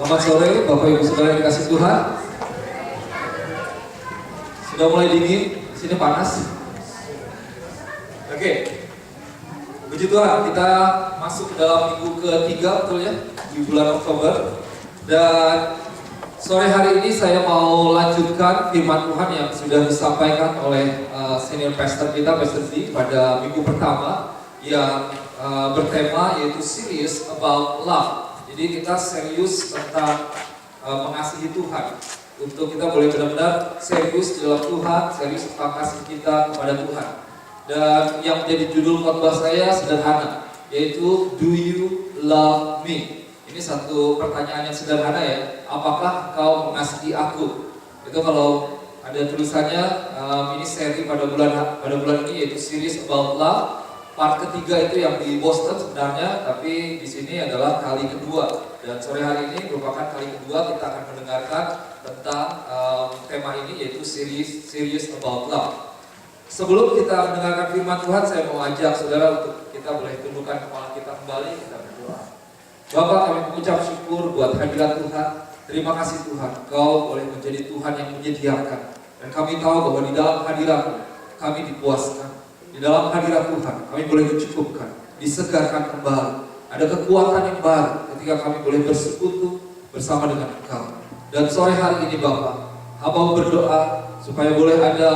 Selamat sore Bapak Ibu Saudara yang dikasih Tuhan. Sudah mulai dingin, di sini panas. Oke. Puji Tuhan, kita masuk ke dalam minggu ketiga, betul ya, di bulan Oktober. Dan sore hari ini saya mau lanjutkan firman Tuhan yang sudah disampaikan oleh senior pastor kita, Pastor Z, pada minggu pertama yang bertema yaitu Serious About Love. Jadi kita serius tentang mengasihi Tuhan. Untuk kita boleh benar-benar serius di dalam Tuhan, serius tentang kasih kita kepada Tuhan. Dan yang menjadi judul khotbah saya sederhana, yaitu Do You Love Me? Ini satu pertanyaan yang sederhana ya. Apakah kau mengasihi aku? Itu kalau ada tulisannya, ini seri pada bulan ini yaitu Series About Love. Part ketiga itu yang di Boston sebenarnya, tapi di sini adalah kali kedua. Dan sore hari ini merupakan kali kedua kita akan mendengarkan tentang tema ini yaitu Series About Love. Sebelum kita mendengarkan firman Tuhan, saya mau ajak saudara untuk kita boleh tundukkan kepala kita kembali, kita berdoa. Bapak, kami mengucap syukur buat hadirat Tuhan. Terima kasih Tuhan, Kau boleh menjadi Tuhan yang menyediakan. Dan kami tahu bahwa di dalam hadirat kami dipuaskan. Di dalam hadirat Tuhan, kami boleh dicukupkan, disegarkan kembali. Ada kekuatan yang baru ketika kami boleh bersekutu bersama dengan Engkau. Dan sore hari ini Bapak, hamba berdoa supaya boleh ada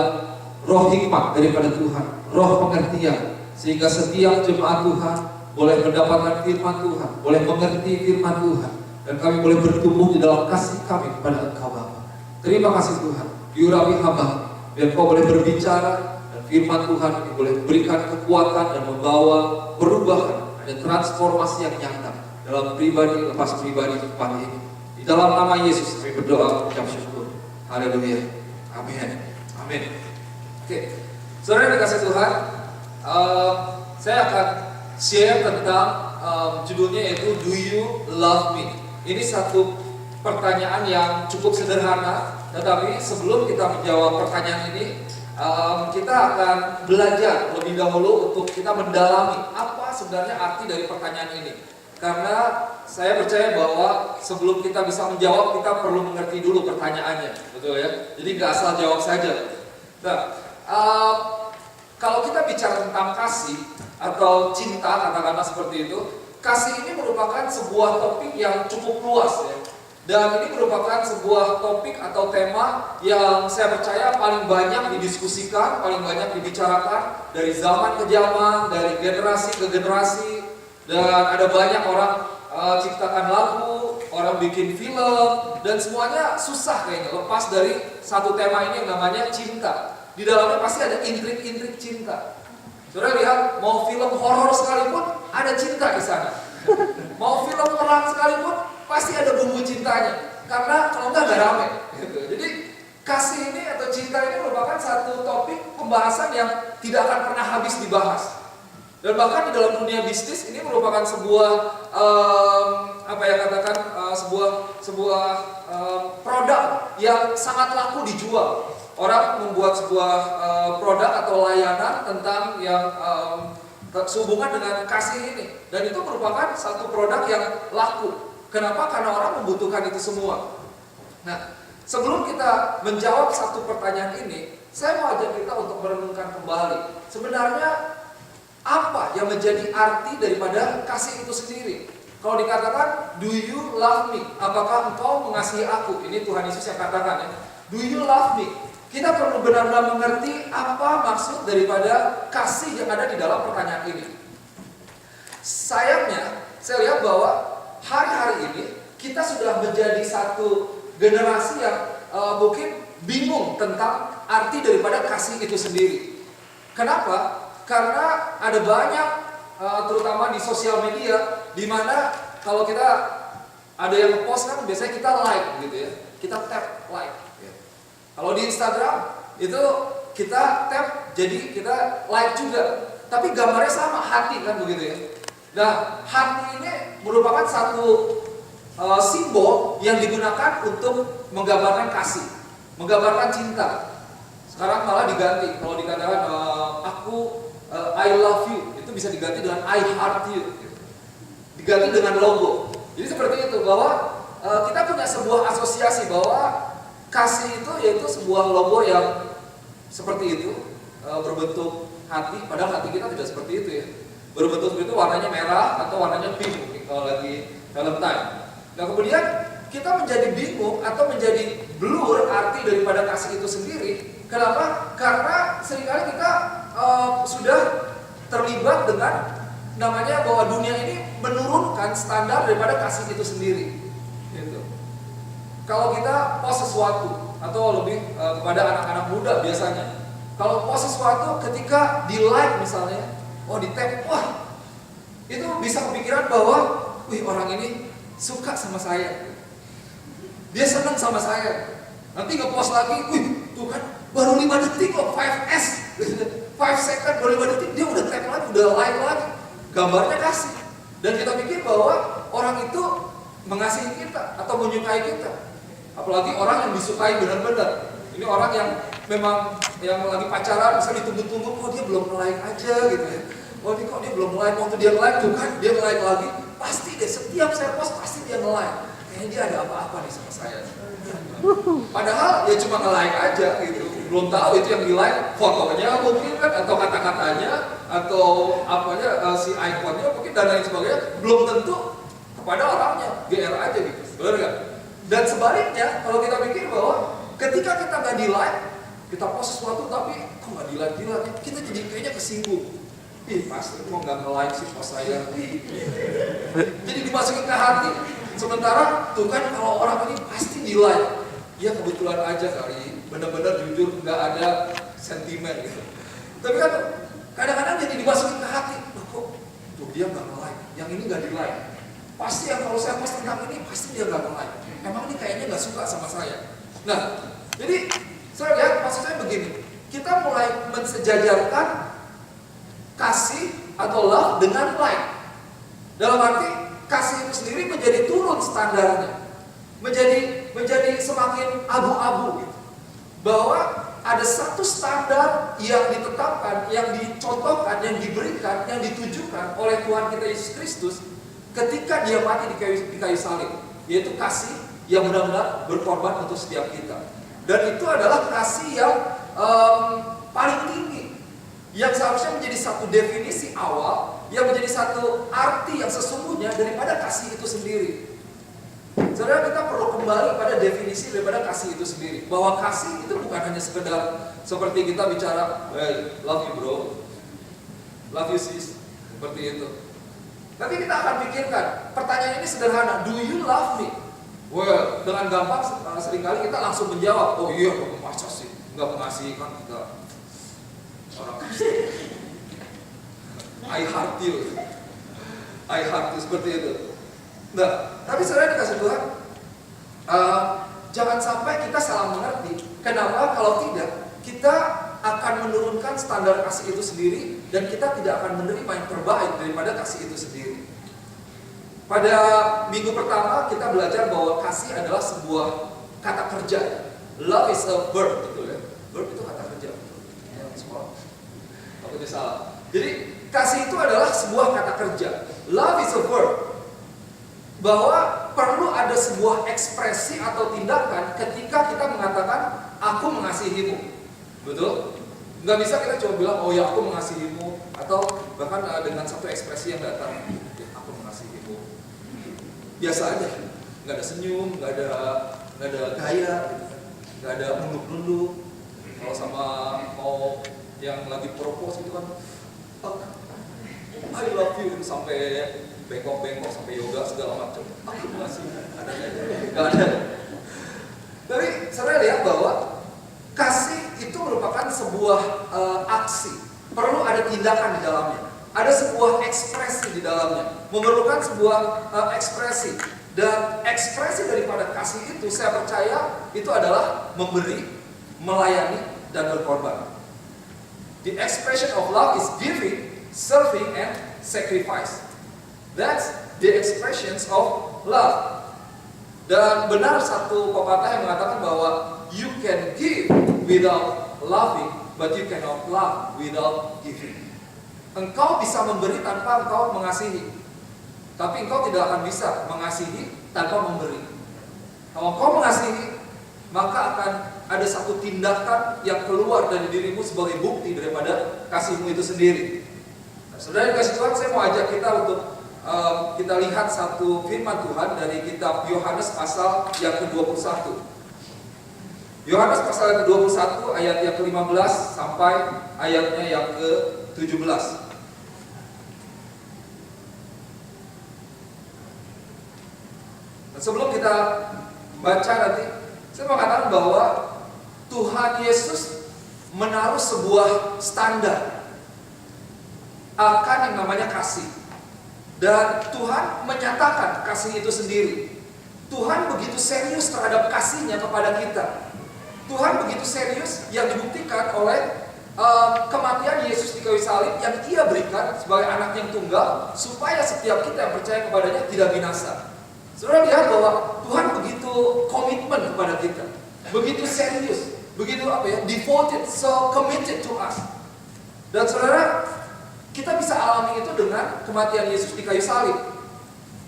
roh hikmat daripada Tuhan, roh pengertian, sehingga setiap jemaat Tuhan boleh mendapatkan firman Tuhan, boleh mengerti firman Tuhan, dan kami boleh bertumbuh di dalam kasih kami kepada Engkau Bapa. Terima kasih Tuhan, diurapi hamba, biar Kau boleh berbicara, dan firman Tuhan ini boleh berikan kekuatan dan membawa perubahan, ada transformasi yang nyata dalam pribadi lepas pribadi tempat ini. Di dalam nama Yesus kami berdoa, mengucap syukur. Haleluya. Amin. Amin. Oke, saudara yang dikasih Tuhan, saya akan share tentang judulnya yaitu Do You Love Me? Ini satu pertanyaan yang cukup sederhana, tetapi sebelum kita menjawab pertanyaan ini, kita akan belajar lebih dahulu untuk kita mendalami apa sebenarnya arti dari pertanyaan ini. Karena saya percaya bahwa sebelum kita bisa menjawab, kita perlu mengerti dulu pertanyaannya, betul ya? Jadi nggak asal jawab saja. Nah, kalau kita bicara tentang kasih atau cinta, katakanlah seperti itu, kasih ini merupakan sebuah topik yang cukup luas ya. Dan ini merupakan sebuah topik atau tema yang saya percaya paling banyak didiskusikan, paling banyak dibicarakan dari zaman ke zaman, dari generasi ke generasi. Dan ada banyak orang ciptakan lagu, orang bikin film, dan semuanya susah kayaknya lepas dari satu tema ini yang namanya cinta. Di dalamnya pasti ada intrik-intrik cinta. Saudara lihat, mau film horor sekalipun ada cinta di sana. Mau film perang sekalipun pasti ada bumbu cintanya. Karena kalau enggak rame. Gitu. Jadi kasih ini atau cinta ini merupakan satu topik pembahasan yang tidak akan pernah habis dibahas. Dan bahkan di dalam dunia bisnis ini merupakan sebuah sebuah produk yang sangat laku dijual. Orang membuat sebuah produk atau layanan tentang yang sehubungan dengan kasih ini, dan itu merupakan satu produk yang laku. Kenapa? Karena orang membutuhkan itu semua. Nah, sebelum kita menjawab satu pertanyaan ini, saya mau ajak kita untuk merenungkan kembali. Sebenarnya apa yang menjadi arti daripada kasih itu sendiri? Kalau dikatakan, do you love me? Apakah engkau mengasihi aku? Ini Tuhan Yesus yang katakan ya. Do you love me? Kita perlu benar-benar mengerti apa maksud daripada kasih yang ada di dalam pertanyaan ini. Sayangnya, saya lihat bahwa hari-hari ini kita sudah menjadi satu generasi yang mungkin bingung tentang arti daripada kasih itu sendiri. Kenapa? Karena ada banyak, terutama di sosial media, di mana kalau kita ada yang nge-post kan biasanya kita like gitu ya, kita tap like. Kalau di Instagram itu kita tap, jadi kita like juga, tapi gambarnya sama, hati kan begitu ya. Nah, hati ini merupakan satu simbol yang digunakan untuk menggambarkan kasih, menggambarkan cinta. Sekarang malah diganti, kalau dikatakan I love you, itu bisa diganti dengan I heart you, diganti dengan logo. Jadi seperti itu, bahwa kita punya sebuah asosiasi bahwa kasih itu yaitu sebuah logo yang seperti itu, berbentuk hati, padahal hati kita tidak seperti itu ya. Berbentuk seperti itu, warnanya merah atau warnanya pink mungkin kalau lagi Valentine. Nah kemudian kita menjadi bingung atau menjadi blur arti daripada kasih itu sendiri. Kenapa? Karena seringkali kita sudah terlibat dengan namanya bahwa dunia ini menurunkan standar daripada kasih itu sendiri. Gitu. Kalau kita post sesuatu atau lebih kepada anak-anak muda biasanya, kalau post sesuatu ketika di like misalnya, di tag, wah itu bisa kepikiran bahwa, wih orang ini suka sama saya, dia senang sama saya. Nanti nge-post lagi, wih tuh kan baru 5 detik kok, 5S, 5 second, baru 5 detik dia udah tag lagi, udah like lagi, gambarnya kasih. Dan kita pikir bahwa orang itu mengasihi kita atau menyukai kita. Apalagi orang yang disukai benar-benar. Ini orang yang memang yang lagi pacaran, bisa ditunggu-tunggu, kok dia belum like aja gitu ya. Ini kok dia belum like, waktu dia like tuh kan, dia like lagi. Pasti deh, setiap saya post pasti dia nge-like. Kayaknya dia ada apa-apa nih sama saya. Padahal ya cuma nge-like aja gitu. Belum tahu itu yang di-like fotonya mungkin kan, atau kata-katanya, atau apanya, si ikonnya mungkin dan lain sebagainya. Belum tentu kepada orangnya, GR aja gitu. Benar nggak? Dan sebaliknya, kalau kita pikir bahwa ketika kita nggak di-like, kita post sesuatu tapi kok nggak di-like, kita jadi kayaknya kesinggung. Ih pasti kok nggak nge-like sih post saya. Jadi dimasukin ke hati. Sementara tuh kan kalau orang ini pasti di-like. Ya kebetulan aja kali, benar-benar jujur nggak ada sentimen gitu. Tapi kan kadang-kadang jadi dimasukin ke hati. Kok tuh dia nggak nge-like, yang ini nggak di-like. Pasti yang kalau saya post tentang ini pasti dia nggak nge-like. Emang ini kayaknya nggak suka sama saya. Nah, jadi saya lihat maksud saya begini. Kita mulai mensejajarkan kasih atau love dengan like. Dalam arti kasih itu sendiri menjadi turun standarnya, menjadi semakin abu-abu gitu. Bahwa ada satu standar yang ditetapkan, yang dicontohkan, yang diberikan, yang ditujukan oleh Tuhan kita Yesus Kristus ketika Dia mati di kayu salib, yaitu kasih yang benar-benar berkorban untuk setiap kita. Dan itu adalah kasih yang paling tinggi, yang seharusnya menjadi satu definisi awal, yang menjadi satu arti yang sesungguhnya daripada kasih itu sendiri. Saudara, kita perlu kembali pada definisi daripada kasih itu sendiri. Bahwa kasih itu bukan hanya sekedar seperti kita bicara, hey, love you bro, love you sis, seperti itu. Nanti kita akan pikirkan, pertanyaan ini sederhana, do you love me? Well, dengan gampang seringkali kita langsung menjawab, oh iya, masa sih, nggak mengasihi kan kita orang Kristen. I heart you, seperti itu. Nah, tapi saudara dikasih Tuhan, jangan sampai kita salah mengerti. Kenapa? Kalau tidak, kita akan menurunkan standar kasih itu sendiri dan kita tidak akan menerima yang terbaik daripada kasih itu sendiri. Pada minggu pertama kita belajar bahwa kasih adalah sebuah kata kerja. Love is a verb, betul ya? Verb itu kata kerja. Yang sekolah. Takutnya salah. Jadi kasih itu adalah sebuah kata kerja. Love is a verb. Bahwa perlu ada sebuah ekspresi atau tindakan ketika kita mengatakan aku mengasihimu. Betul? Nggak bisa kita cuma bilang oh ya aku mengasihimu, atau bahkan dengan satu ekspresi yang datang, ya, aku mengasihimu. Biasa aja, nggak ada senyum, nggak ada gaya, nggak ada nunduk-nunduk. Kalau sama mau yang lagi propose itu kan, I love you sampai bengkok-bengkok sampai yoga segala macam. Aku masih ada nggak ada. Tapi saya lihat bahwa kasih itu merupakan sebuah aksi. Perlu ada tindakan di dalamnya. Ada sebuah ekspresi di dalamnya. Memerlukan sebuah ekspresi. Dan ekspresi daripada kasih itu saya percaya itu adalah memberi, melayani, dan berkorban. The expression of love is giving, serving, and sacrifice. That's the expressions of love. Dan benar satu pepatah yang mengatakan bahwa you can give without loving, but you cannot love without giving. Engkau bisa memberi tanpa engkau mengasihi, tapi engkau tidak akan bisa mengasihi tanpa memberi. Kalau kau mengasihi, maka akan ada satu tindakan yang keluar dari dirimu sebagai bukti daripada kasihmu itu sendiri. Nah, saudara yang kasih Tuhan, saya mau ajak kita untuk kita lihat satu firman Tuhan dari kitab Yohanes pasal yang ke-21. Yohanes pasal yang ke-21 ayat yang ke-15 sampai ayatnya yang ke-17. Dan sebelum kita baca nanti, saya mau katakan bahwa Tuhan Yesus menaruh sebuah standar akan yang namanya kasih. Dan Tuhan menyatakan kasih itu sendiri. Tuhan begitu serius terhadap kasihnya kepada kita. Tuhan begitu serius yang dibuktikan oleh kematian Yesus di kayu salib yang Ia berikan sebagai anak yang tunggal, supaya setiap kita yang percaya kepadanya tidak binasa. Saudara lihat bahwa Tuhan begitu komitmen kepada kita, begitu serius, begitu devoted, so committed to us. Dan saudara, kita bisa alami itu dengan kematian Yesus di kayu salib.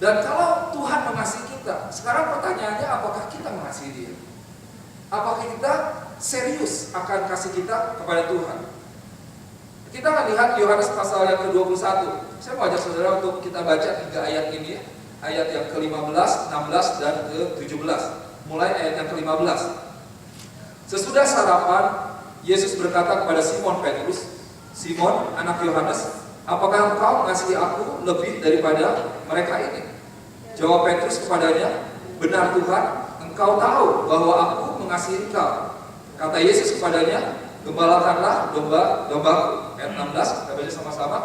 Dan kalau Tuhan mengasihi kita, sekarang pertanyaannya, apakah kita mengasihi Dia? Apakah kita serius akan kasih kita kepada Tuhan? Kita akan lihat Yohanes pasal yang ke-21. Saya mau ajak saudara untuk kita baca 3 ayat ini, ayat yang ke-15, 16, dan ke-17. Mulai ayat yang ke-15. Sesudah sarapan, Yesus berkata kepada Simon Petrus, "Simon, anak Yohanes, apakah engkau mengasihi aku lebih daripada mereka ini?" Jawab Petrus kepadanya, "Benar Tuhan, engkau tahu bahwa aku mengasihi engkau." Kata Yesus kepadanya, "Gembalakanlah domba-dombaku." Ayat 16, kita baca sama-sama.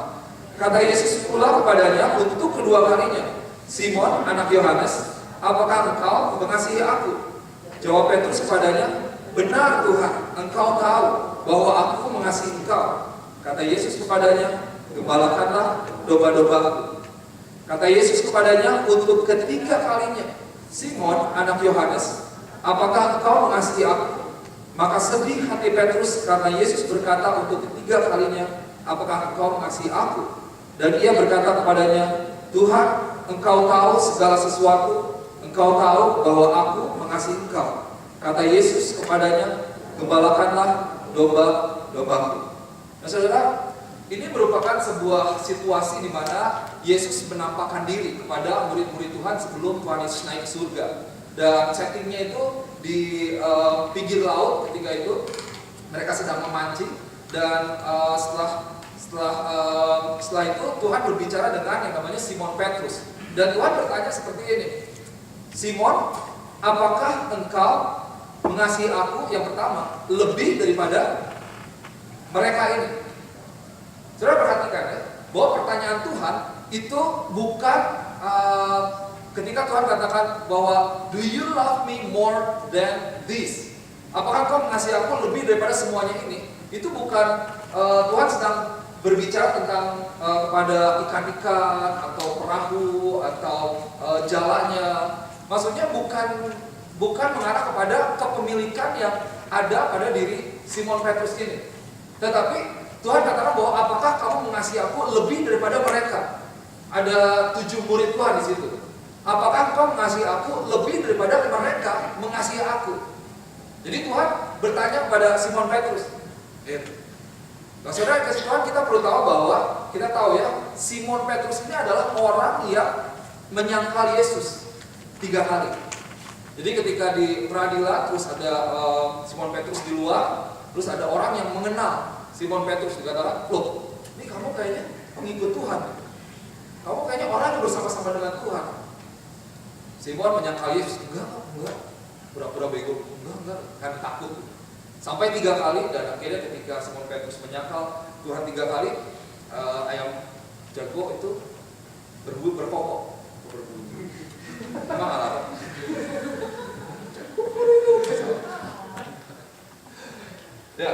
Kata Yesus pula kepadanya untuk kedua kalinya, "Simon, anak Yohanes, apakah engkau mengasihi aku?" Jawab Petrus kepadanya, "Benar Tuhan, engkau tahu bahwa aku mengasihi engkau." Kata Yesus kepadanya, "Gembalakanlah domba-dombaku." Kata Yesus kepadanya untuk ketiga kalinya, "Simon, anak Yohanes, apakah engkau mengasihi aku?" Maka sedih hati Petrus karena Yesus berkata untuk ketiga kalinya, "Apakah engkau mengasihi aku?" Dan ia berkata kepadanya, "Tuhan, engkau tahu segala sesuatu, engkau tahu bahwa aku mengasihi engkau." Kata Yesus kepadanya, "Gembalakanlah domba-dombaku." Nah saudara, ini merupakan sebuah situasi di mana Yesus menampakkan diri kepada murid-murid Tuhan sebelum Tuhan Yesus naik ke surga. Dan settingnya itu di pinggir laut. Ketika itu mereka sedang memancing. Dan setelah itu Tuhan berbicara dengan yang namanya Simon Petrus. Dan Tuhan bertanya seperti ini, "Simon, apakah engkau mengasihi aku?" Yang pertama, lebih daripada mereka ini. Saudara perhatikan ya, bahwa pertanyaan Tuhan itu bukan ketika Tuhan katakan bahwa "Do you love me more than this?" Apakah kau mengasihi aku lebih daripada semuanya ini? Itu bukan Tuhan sedang berbicara tentang kepada ikan-ikan atau perahu atau jalannya. Maksudnya bukan mengarah kepada kepemilikan yang ada pada diri Simon Petrus ini. Tetapi Tuhan katakan bahwa apakah kamu mengasihi aku lebih daripada mereka? Ada 7 murid Tuhan di situ. Apakah kau mengasihi aku lebih daripada mereka mengasihi aku? Jadi Tuhan bertanya kepada Simon Petrus. Nah, saudara kasih Tuhan, kita perlu tahu bahwa kita tahu ya, Simon Petrus ini adalah orang yang menyangkal Yesus 3 kali. Jadi ketika di peradilan terus ada Simon Petrus di luar, terus ada orang yang mengenal Simon Petrus, dikatakan, "Loh, ini kamu kayaknya pengikut Tuhan. Kamu kayaknya orang yang bersama-sama dengan Tuhan." Simon menyangkal Yesus, enggak, pura-pura bego, enggak, karena takut. Sampai 3 kali, dan akhirnya ketika Simon Petrus menyangkal Tuhan 3 kali, ayam jago itu berkokok. Emang alarm. Ya.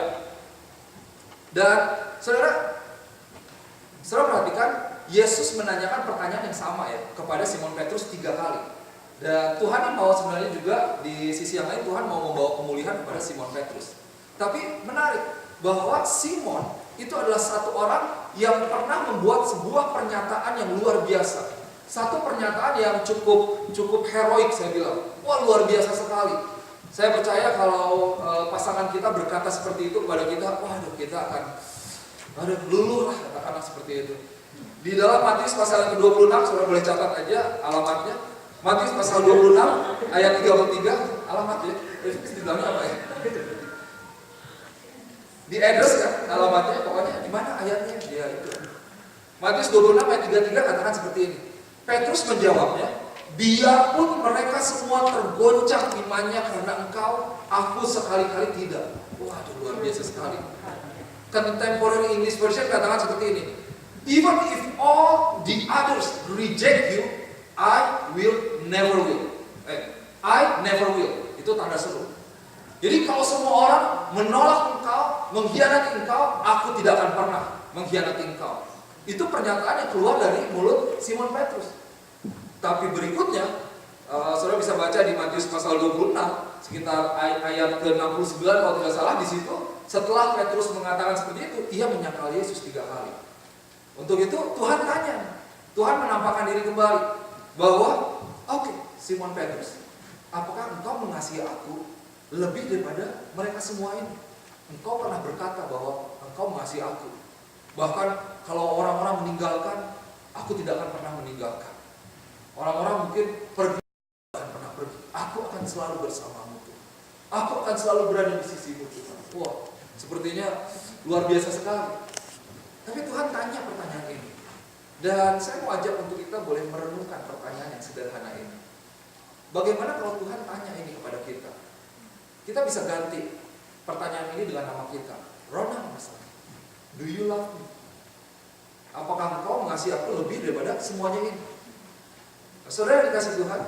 Dan saudara perhatikan, Yesus menanyakan pertanyaan yang sama ya kepada Simon Petrus 3 kali. Dan Tuhan yang mau sebenarnya juga di sisi yang lain, Tuhan mau membawa pemulihan kepada Simon Petrus. Tapi menarik bahwa Simon itu adalah satu orang yang pernah membuat sebuah pernyataan yang luar biasa. Satu pernyataan yang cukup heroik saya bilang. Wah, luar biasa sekali. Saya percaya kalau pasangan kita berkata seperti itu kepada kita, waduh, kita akan luluh lah, katakanlah seperti itu. Di dalam Matius pasal yang ke-26, saudara boleh catat aja alamatnya. Matius pasal 26 ayat 33, alamatnya. Di dalamnya apa ya? Di address kan alamatnya, pokoknya di mana ayatnya? Ya itu. Matius 26 ayat 33 katakan seperti ini. Petrus menjawabnya, biarpun mereka semua tergoncang imannya karena engkau, aku sekali-kali tidak. Waduh, luar biasa sekali. Contemporary English Version katakan seperti ini. Even if all the others reject you, I never will. I never will. Itu tanda seru. Jadi kalau semua orang menolak engkau, mengkhianati engkau, aku tidak akan pernah mengkhianati engkau. Itu pernyataan yang keluar dari mulut Simon Petrus. Tapi berikutnya, saudara bisa baca di Matius pasal 26, sekitar ayat ke-69 kalau tidak salah di situ. Setelah Petrus mengatakan seperti itu, ia menyangkal Yesus 3 kali. Untuk itu Tuhan tanya, Tuhan menampakkan diri kembali bahwa, oke, Simon Petrus, apakah engkau mengasihi aku lebih daripada mereka semua ini? Engkau pernah berkata bahwa engkau mengasihi aku. Bahkan kalau orang-orang meninggalkan, aku tidak akan pernah meninggalkan. Orang-orang mungkin pergi, akan pernah pergi. Aku akan selalu bersamamu Tuhan. Aku akan selalu berada di sisimu Tuhan. Wah, sepertinya luar biasa sekali. Tapi Tuhan tanya pertanyaan ini. Dan saya mau ajak untuk kita boleh merenungkan pertanyaan yang sederhana ini. Bagaimana kalau Tuhan tanya ini kepada kita? Kita bisa ganti pertanyaan ini dengan nama kita. Ronald misalnya. Do you love me? Apakah engkau mengasihi aku lebih daripada semuanya ini? Saudara dikasih Tuhan,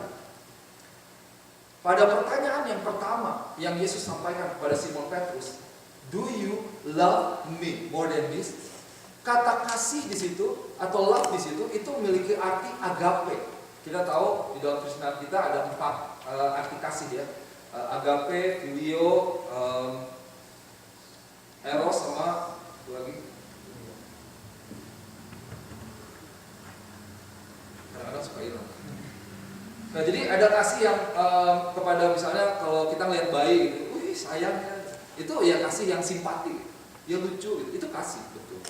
pada pertanyaan yang pertama yang Yesus sampaikan kepada Simon Petrus, do you love me more than this? Kata kasih di situ atau love di situ itu memiliki arti agape. Kita tahu di dalam Kristen kita ada 4 arti kasih ya. Agape, filio, eros sama satu lagi. Kadang-kadang suka hilang. Nah, jadi ada kasih yang kepada misalnya kalau kita lihat bayi gitu, wih sayangnya, itu ya kasih yang simpati, ya lucu gitu, itu kasih betul.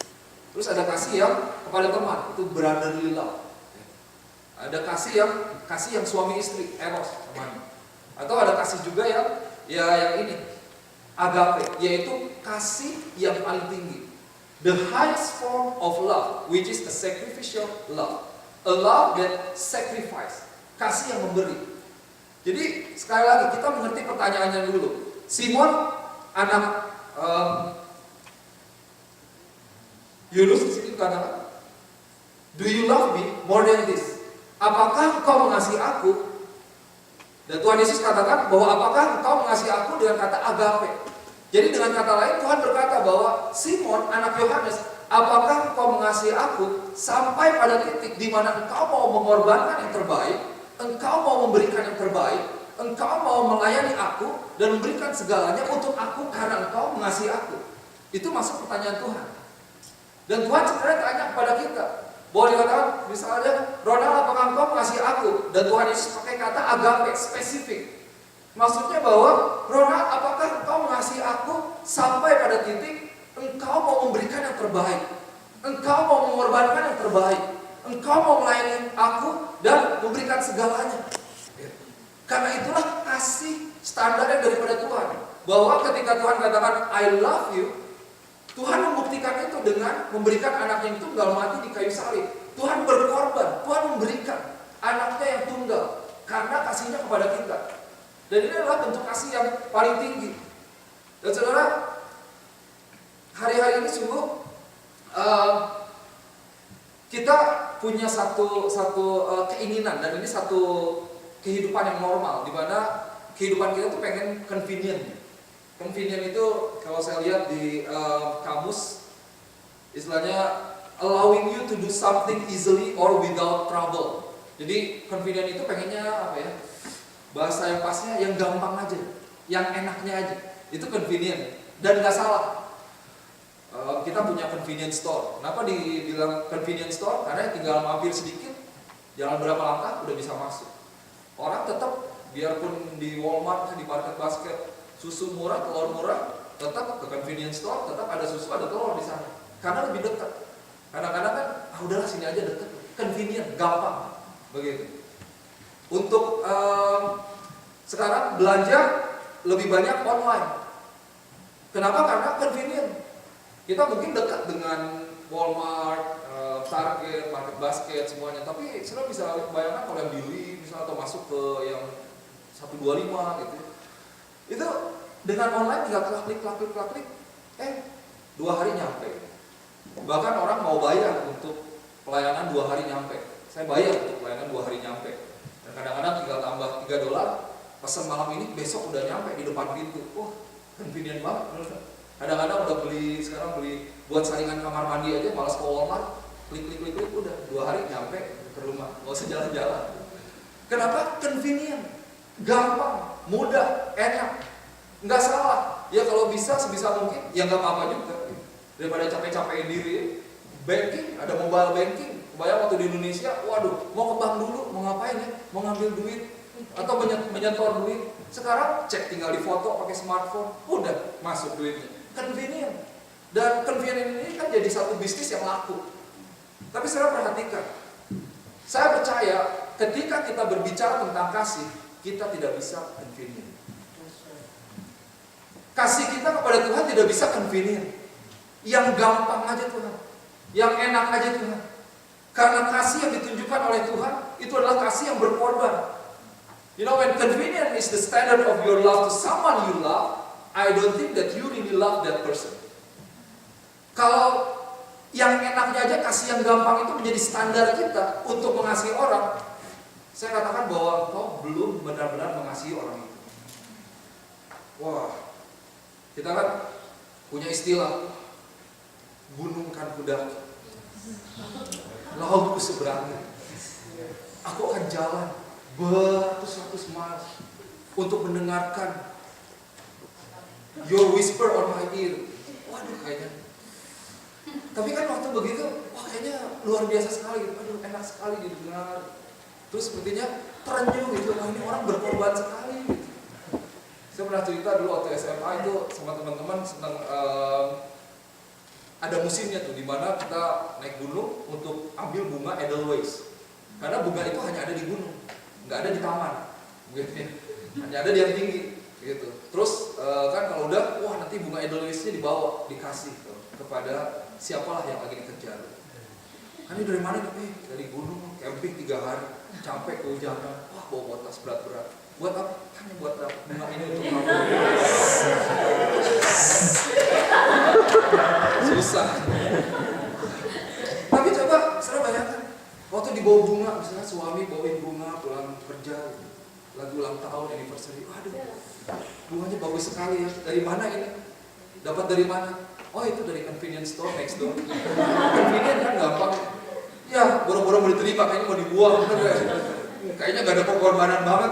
Terus ada kasih yang kepada teman, itu brotherly love. Ada kasih yang suami istri, eros teman. Atau ada kasih juga yang ini agape, yaitu kasih yang paling tinggi, the highest form of love, which is a sacrificial love, a love that sacrifice. Kasih yang memberi. Jadi sekali lagi kita mengerti pertanyaannya dulu. Simon anak Yunus di sini katakan, do you love me more than this? Apakah engkau mengasihi aku? Dan Tuhan Yesus katakan bahwa apakah engkau mengasihi aku dengan kata agape. Jadi dengan kata lain Tuhan berkata bahwa Simon anak Yohanes, apakah engkau mengasihi aku sampai pada titik di mana engkau mau mengorbankan yang terbaik? Engkau mau memberikan yang terbaik, engkau mau melayani aku dan memberikan segalanya untuk aku karena engkau mengasihi aku. Itu masuk pertanyaan Tuhan. Dan Tuhan sebenarnya tanya kepada kita, boleh dikatakan misalnya, Ronald, apakah engkau mengasihi aku? Dan Tuhan Yesus pakai kata agape, spesifik. Maksudnya bahwa, Ronald, apakah engkau mengasihi aku sampai pada titik engkau mau memberikan yang terbaik, engkau mau mengorbankan yang terbaik, engkau mau melayani aku dan memberikan segalanya. Karena itulah kasih standarnya daripada Tuhan. Bahwa ketika Tuhan katakan I love you, Tuhan membuktikan itu dengan memberikan anaknya yang tunggal mati di kayu salib. Tuhan berkorban, Tuhan memberikan anaknya yang tunggal karena kasihnya kepada kita. Dan ini adalah bentuk kasih yang paling tinggi. Dan saudara, hari-hari ini sungguh kita punya satu keinginan, dan ini satu kehidupan yang normal, di mana kehidupan kita tuh pengen convenient. Convenient itu kalau saya lihat di kamus, istilahnya allowing you to do something easily or without trouble. Jadi convenient itu pengennya apa ya? Bahasa yang pasnya yang gampang aja, yang enaknya aja. Itu convenient dan nggak salah. Kita punya convenience store. Kenapa dibilang convenience store? Karena tinggal mampir sedikit, jalan berapa langkah udah bisa masuk. Orang tetap biarpun di Walmart, di market basket, susu murah, telur murah, tetap ke convenience store, tetap ada susu, ada telur di sana. Karena lebih dekat. Kadang-kadang kan, udahlah sini aja dekat, convenient, gampang, begitu. Untuk sekarang belanja lebih banyak online. Kenapa? Karena convenient. Kita mungkin dekat dengan Walmart, Target, market basket semuanya. Tapi saya bisa bayangkan kalau yang Billy misalnya atau masuk ke yang 125 gitu. Itu dengan online tinggal klik, 2 hari nyampe. Bahkan orang mau bayar untuk pelayanan 2 hari nyampe. Saya bayar untuk pelayanan 2 hari nyampe. Dan kadang-kadang tinggal tambah $3, pesan malam ini besok udah nyampe di depan pintu. Wah, convenient banget. Kadang-kadang udah sekarang beli buat saringan kamar mandi aja, malas ke Walmart, klik, udah 2 hari nyampe ke rumah, nggak usah jalan-jalan. Kenapa? Convenient, gampang, mudah, enak, nggak salah. Ya kalau bisa sebisa mungkin, ya nggak apa-apa juga. Daripada capek-capekin diri, banking, ada mobile banking. Bayang waktu di Indonesia, waduh, mau ke bank dulu, mau ngapain ya? Mau ngambil duit atau menyetor duit. Sekarang cek tinggal di foto pakai smartphone, udah masuk duitnya. Convenient. Dan convenient ini kan jadi satu bisnis yang laku. Tapi saya perhatikan, saya percaya ketika kita berbicara tentang kasih, kita tidak bisa convenient. Kasih kita kepada Tuhan tidak bisa convenient. Yang gampang aja Tuhan, yang enak aja Tuhan. Karena kasih yang ditunjukkan oleh Tuhan itu adalah kasih yang berkorban. You know, when convenient is the standard of your love to someone you love, I don't think that you really love that person. Kalau yang enaknya aja kasih yang gampang itu menjadi standar kita untuk mengasihi orang, saya katakan bahwa kau belum benar-benar mengasihi orang itu. Wah, kita kan punya istilah gunungkan kudaku, lautku seberangnya. Aku akan jalan beratus-ratus mil untuk mendengarkan your whisper on my ear. Waduh, kayaknya. Tapi kan waktu begitu, wah kayaknya luar biasa sekali. Aduh, enak sekali didengar. Terus sepertinya terenyuh gitu. Wah, ini orang berkorban sekali. Gitu. Saya pernah cerita dulu waktu SMA itu sama teman-teman tentang ada musimnya tuh, di mana kita naik gunung untuk ambil bunga Edelweiss. Karena bunga itu hanya ada di gunung, nggak ada di taman, gitu. Hanya ada di yang tinggi. Gitu. Terus kan kalau udah, wah nanti bunga Edelweissnya dibawa, dikasih kepada siapalah yang lagi dikejar. Kan ini dari mana nih? Dari gunung, camping 3 hari, capek kehujanan, wah bawa tas berat-berat. Buat apa? Hanya buat bunga ini untuk kamu. Susah. Tapi coba, saudara bayangkan, waktu dibawa bunga, misalnya suami bawain bunga pulang kerja, lagi ulang tahun, anniversary, waduh, bunganya bagus sekali ya. Dari mana ini? Dapat dari mana? Oh itu dari convenience store next door. Convenient kan gampang. Ya, boro-boro mau diterima, kayaknya mau dibuang, bener gak? Kayaknya gak ada pengorbanan banget.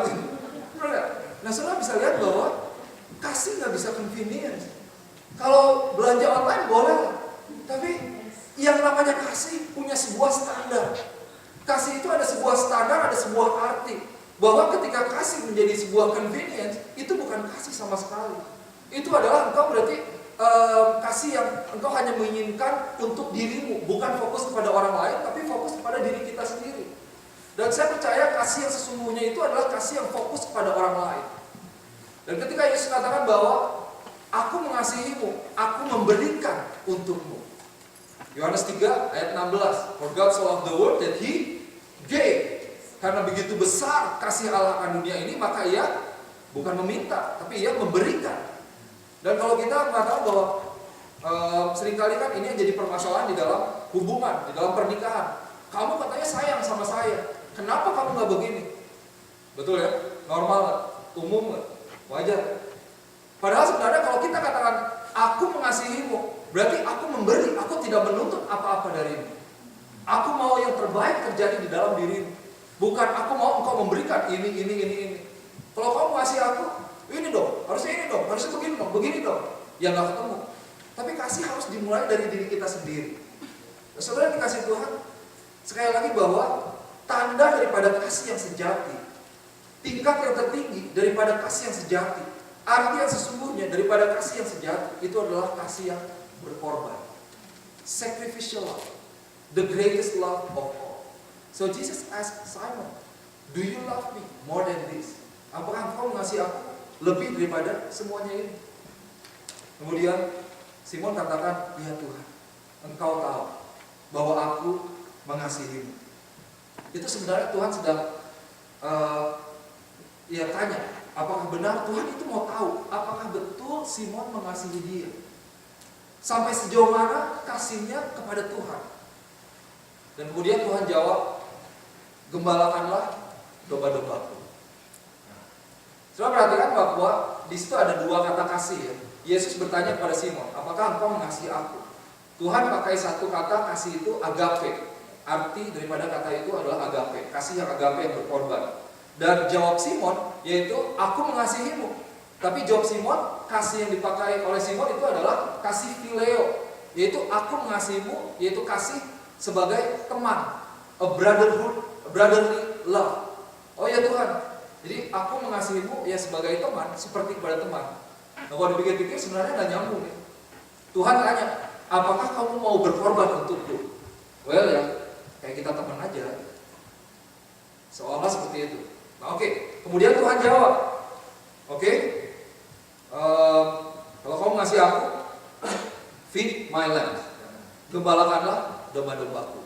Bener gak? Nah, saudara bisa lihat bahwa kasih gak bisa convenience. Kalau belanja online boleh, tapi yang namanya kasih punya sebuah standar. Kasih itu ada sebuah standar, ada sebuah arti. Bahwa ketika kasih menjadi sebuah convenience, itu bukan kasih sama sekali. Itu adalah engkau berarti kasih yang engkau hanya menginginkan untuk dirimu, bukan fokus kepada orang lain, tapi fokus kepada diri kita sendiri. Dan saya percaya kasih yang sesungguhnya itu adalah kasih yang fokus kepada orang lain. Dan ketika Yesus katakan bahwa aku mengasihimu, aku memberikan untukmu. Yohanes 3 ayat 16. For God so loved the world that He gave. Karena begitu besar kasih Allah akan dunia ini, maka Ia bukan meminta, tapi Ia memberikan. Dan kalau kita mengatakan bahwa seringkali kan ini yang jadi permasalahan di dalam hubungan, di dalam pernikahan. Kamu katanya sayang sama saya, kenapa kamu nggak begini? Betul ya? Normal, umum, wajar. Padahal sebenarnya kalau kita katakan aku mengasihimu, berarti aku memberi, aku tidak menuntut apa-apa darimu. Aku mau yang terbaik terjadi di dalam dirimu. Bukan aku mau engkau memberikan ini. Kalau kamu ngasih aku, ini dong, harusnya ini dong, harusnya begini dong. Ya nggak ketemu. Tapi kasih harus dimulai dari diri kita sendiri. Saudara dikasih Tuhan, sekali lagi bahwa tanda daripada kasih yang sejati, tingkat yang tertinggi daripada kasih yang sejati, arti yang sesungguhnya daripada kasih yang sejati, itu adalah kasih yang berkorban. Sacrificial love, the greatest love of all. So Jesus asked Simon, do you love me more than this? Apakah engkau mengasihi aku lebih daripada semuanya ini? Kemudian Simon katakan, ya Tuhan, engkau tahu bahwa aku mengasihimu. Itu sebenarnya Tuhan sedang tanya, apakah benar Tuhan itu mau tahu apakah betul Simon mengasihi dia, sampai sejauh mana kasihnya kepada Tuhan. Dan kemudian Tuhan jawab, gembalakanlah domba-dombaku. Saudara perhatikan bahwa di situ ada dua kata kasih ya. Yesus bertanya kepada Simon, apakah engkau mengasihi aku? Tuhan pakai satu kata kasih itu agape. Arti daripada kata itu adalah agape, kasih yang agape yang berkorban. Dan jawab Simon yaitu aku mengasihimu. Tapi jawab Simon, kasih yang dipakai oleh Simon itu adalah kasih phileo, yaitu aku mengasihimu, yaitu kasih sebagai teman, a brotherly love. Oh ya Tuhan, jadi aku mengasihimu ya sebagai teman, seperti kepada teman. Nah kalau dipikir-pikir sebenarnya nggak nyambung ya. Tuhan tanya, apakah kamu mau berkorban untukku? Well ya, kayak kita teman aja. Seolah seperti itu. Nah oke. Kemudian Tuhan jawab, oke, kalau kamu ngasih aku, feed my lamb, gembalakanlah domba-dombaku.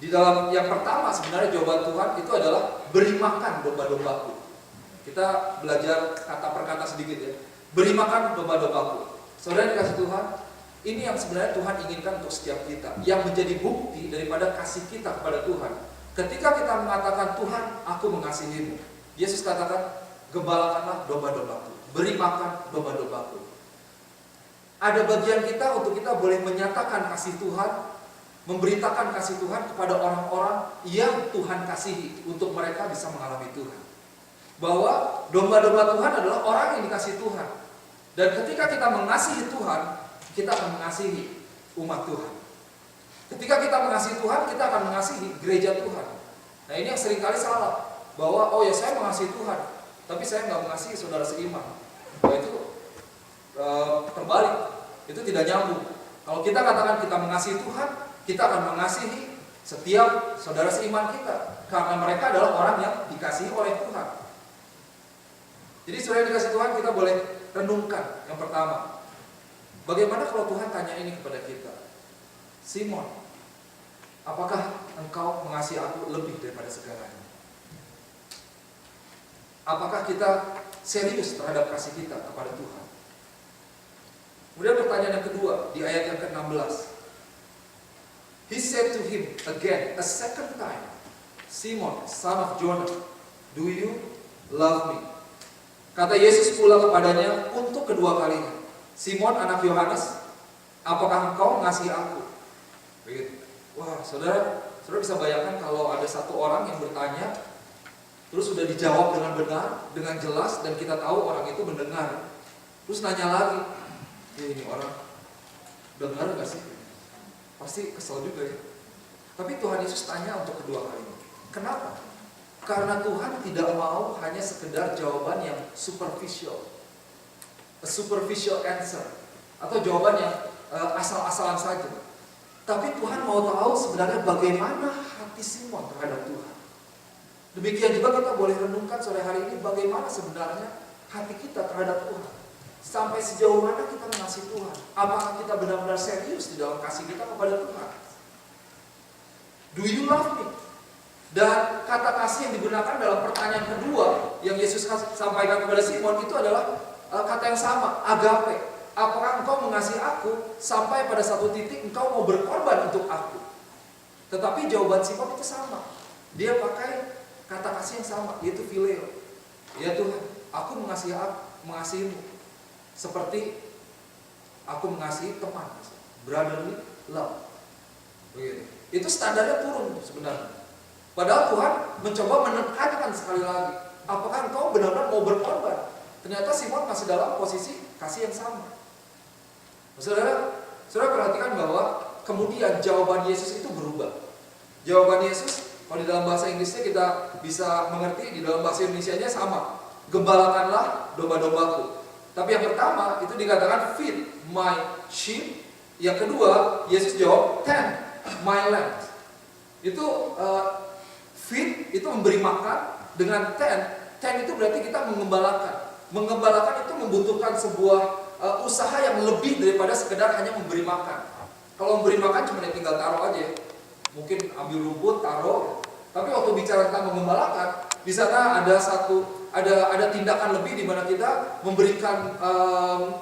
Di dalam yang pertama sebenarnya jawaban Tuhan itu adalah beri makan domba-dombaku. Kita belajar kata per kata sedikit ya. Beri makan domba-dombaku. Saudara dikasih Tuhan, ini yang sebenarnya Tuhan inginkan untuk setiap kita, yang menjadi bukti daripada kasih kita kepada Tuhan. Ketika kita mengatakan Tuhan, aku mengasihimu, Yesus katakan, gembalakanlah domba-dombaku, beri makan domba-dombaku. Ada bagian kita untuk kita boleh menyatakan kasih Tuhan, memberitakan kasih Tuhan kepada orang-orang yang Tuhan kasihi, untuk mereka bisa mengalami Tuhan. Bahwa domba-domba Tuhan adalah orang yang dikasihi Tuhan. Dan ketika kita mengasihi Tuhan, kita akan mengasihi umat Tuhan. Ketika kita mengasihi Tuhan, kita akan mengasihi gereja Tuhan. Nah ini yang seringkali salah, bahwa oh ya saya mengasihi Tuhan, tapi saya nggak mengasihi saudara seiman. Nah itu terbalik, itu tidak nyambung. Kalau kita katakan kita mengasihi Tuhan, kita akan mengasihi setiap saudara seiman kita, karena mereka adalah orang yang dikasihi oleh Tuhan. Jadi saudara dikasih Tuhan, kita boleh renungkan yang pertama, bagaimana kalau Tuhan tanya ini kepada kita, Simon, apakah engkau mengasihi aku lebih daripada segalanya? Apakah kita serius terhadap kasih kita kepada Tuhan? Kemudian pertanyaan yang kedua di ayat yang ke-16, He said to him again a second time, Simon, son of Jonah, do you love me? Kata Yesus pula kepadanya untuk kedua kalinya, Simon anak Yohanes, apakah engkau mengasihi aku? Begitu. Wah, saudara bisa bayangkan kalau ada satu orang yang bertanya, terus sudah dijawab dengan benar, dengan jelas, dan kita tahu orang itu mendengar. Terus nanya lagi, ini orang dengar gak sih? Pasti kesel juga ya. Tapi Tuhan Yesus tanya untuk kedua kalinya. Kenapa? Karena Tuhan tidak mau hanya sekedar jawaban yang superficial, a superficial answer, atau jawaban yang asal-asalan saja. Tapi Tuhan mau tahu sebenarnya bagaimana hati Simon terhadap Tuhan. Demikian juga kita boleh renungkan sore hari ini bagaimana sebenarnya hati kita terhadap Tuhan. Sampai sejauh mana kita mengasihi Tuhan. Apakah kita benar-benar serius di dalam kasih kita kepada Tuhan? Do you love me? Dan kata kasih yang digunakan dalam pertanyaan kedua yang Yesus sampaikan kepada Simon itu adalah kata yang sama, agape. Apakah engkau mengasihi aku sampai pada satu titik engkau mau berkorban untuk aku? Tetapi jawaban Simon itu sama. Dia pakai kata kasih yang sama, yaitu phileo. Ya Tuhan, aku mengasihimu seperti aku mengasihi teman, brotherly love. Begitu. Itu standarnya turun sebenarnya. Padahal Tuhan mencoba menekankan sekali lagi, apakah engkau benar-benar mau berkorban? Ternyata Simon masih dalam posisi kasih yang sama. Saudara perhatikan bahwa kemudian jawaban Yesus itu berubah. Jawaban Yesus Kalau di dalam bahasa Inggrisnya kita bisa mengerti, di dalam bahasa Indonesianya sama. Gembalakanlah domba-dombaku. Tapi yang pertama itu dikatakan feed my sheep. Yang kedua, Yesus jawab tend my lambs. Itu feed itu memberi makan, dengan tend itu berarti kita mengembalakan. Mengembalakan itu membutuhkan sebuah usaha yang lebih daripada sekedar hanya memberi makan. Kalau memberi makan cuma tinggal taruh aja. Mungkin ambil rumput, taruh. Tapi waktu bicara tentang mengembalakan, di sana ada tindakan lebih di mana kita memberikan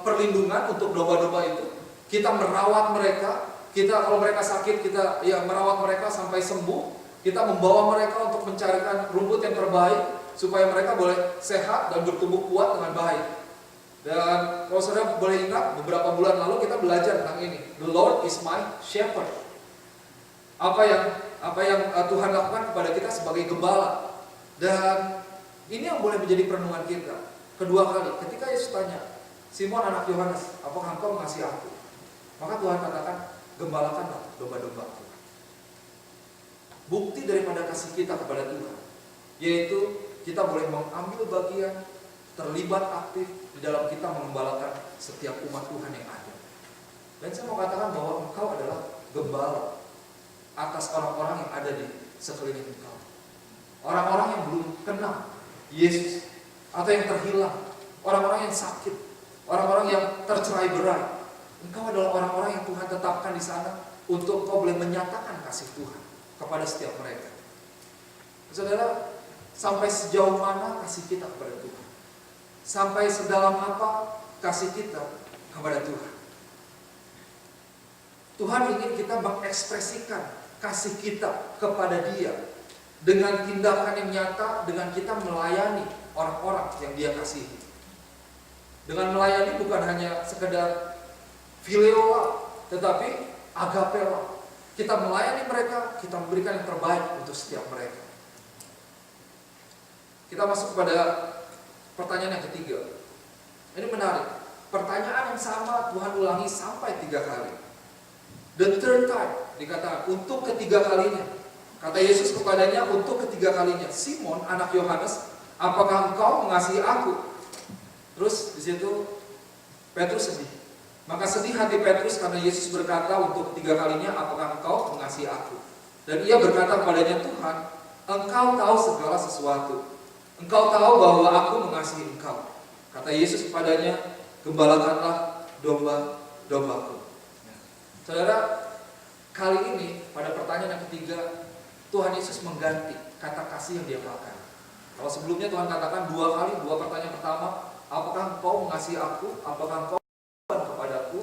perlindungan untuk domba-domba itu. Kita merawat mereka. Kita kalau mereka sakit, kita ya merawat mereka sampai sembuh. Kita membawa mereka untuk mencarikan rumput yang terbaik supaya mereka boleh sehat dan bertumbuh kuat dengan baik. Dan kalau saudara boleh ingat, beberapa bulan lalu kita belajar tentang ini. The Lord is my shepherd. Apa yang Tuhan lakukan kepada kita sebagai gembala. Dan ini yang boleh menjadi perenungan kita. Kedua kali, ketika Yesus tanya, Simon anak Yohanes, apakah engkau mengasihi aku? Maka Tuhan katakan, gembalakanlah domba-dombaku. Bukti daripada kasih kita kepada Tuhan, yaitu kita boleh mengambil bagian, terlibat aktif di dalam kita mengembalakan setiap umat Tuhan yang ada. Dan saya mau katakan bahwa engkau adalah gembala atas orang-orang yang ada di sekeliling engkau. Orang-orang yang belum kenal Yesus, atau yang terhilang, orang-orang yang sakit, orang-orang yang tercerai berai. Engkau adalah orang-orang yang Tuhan tetapkan di sana untuk engkau boleh menyatakan kasih Tuhan kepada setiap mereka. Saudara, sampai sejauh mana kasih kita kepada Tuhan? Sampai sedalam apa kasih kita kepada Tuhan? Tuhan ingin kita mengekspresikan kasih kita kepada Dia dengan tindakan yang nyata, dengan kita melayani orang-orang yang Dia kasihi. Dengan melayani bukan hanya sekedar phileo, tetapi agapela. Kita melayani mereka, kita memberikan yang terbaik untuk setiap mereka. Kita masuk kepada pertanyaan yang ketiga. Ini menarik. Pertanyaan yang sama Tuhan ulangi sampai 3 kali. The third time, dikatakan untuk ketiga kalinya. Kata Yesus kepadanya untuk ketiga kalinya, Simon anak Yohanes, apakah engkau mengasihi aku? Terus di situ Petrus sedih. Maka sedih hati Petrus karena Yesus berkata untuk ketiga kalinya, apakah engkau mengasihi aku? Dan ia berkata kepadanya, Tuhan, engkau tahu segala sesuatu. Engkau tahu bahwa aku mengasihi engkau. Kata Yesus kepadanya, gembalakanlah domba-dombaku. Saudara, kali ini pada pertanyaan yang ketiga, Tuhan Yesus mengganti kata kasih yang dia pakai. Kalau sebelumnya Tuhan katakan 2 kali, 2 pertanyaan pertama, apakah engkau mengasihi aku? Apakah engkau kepadaku?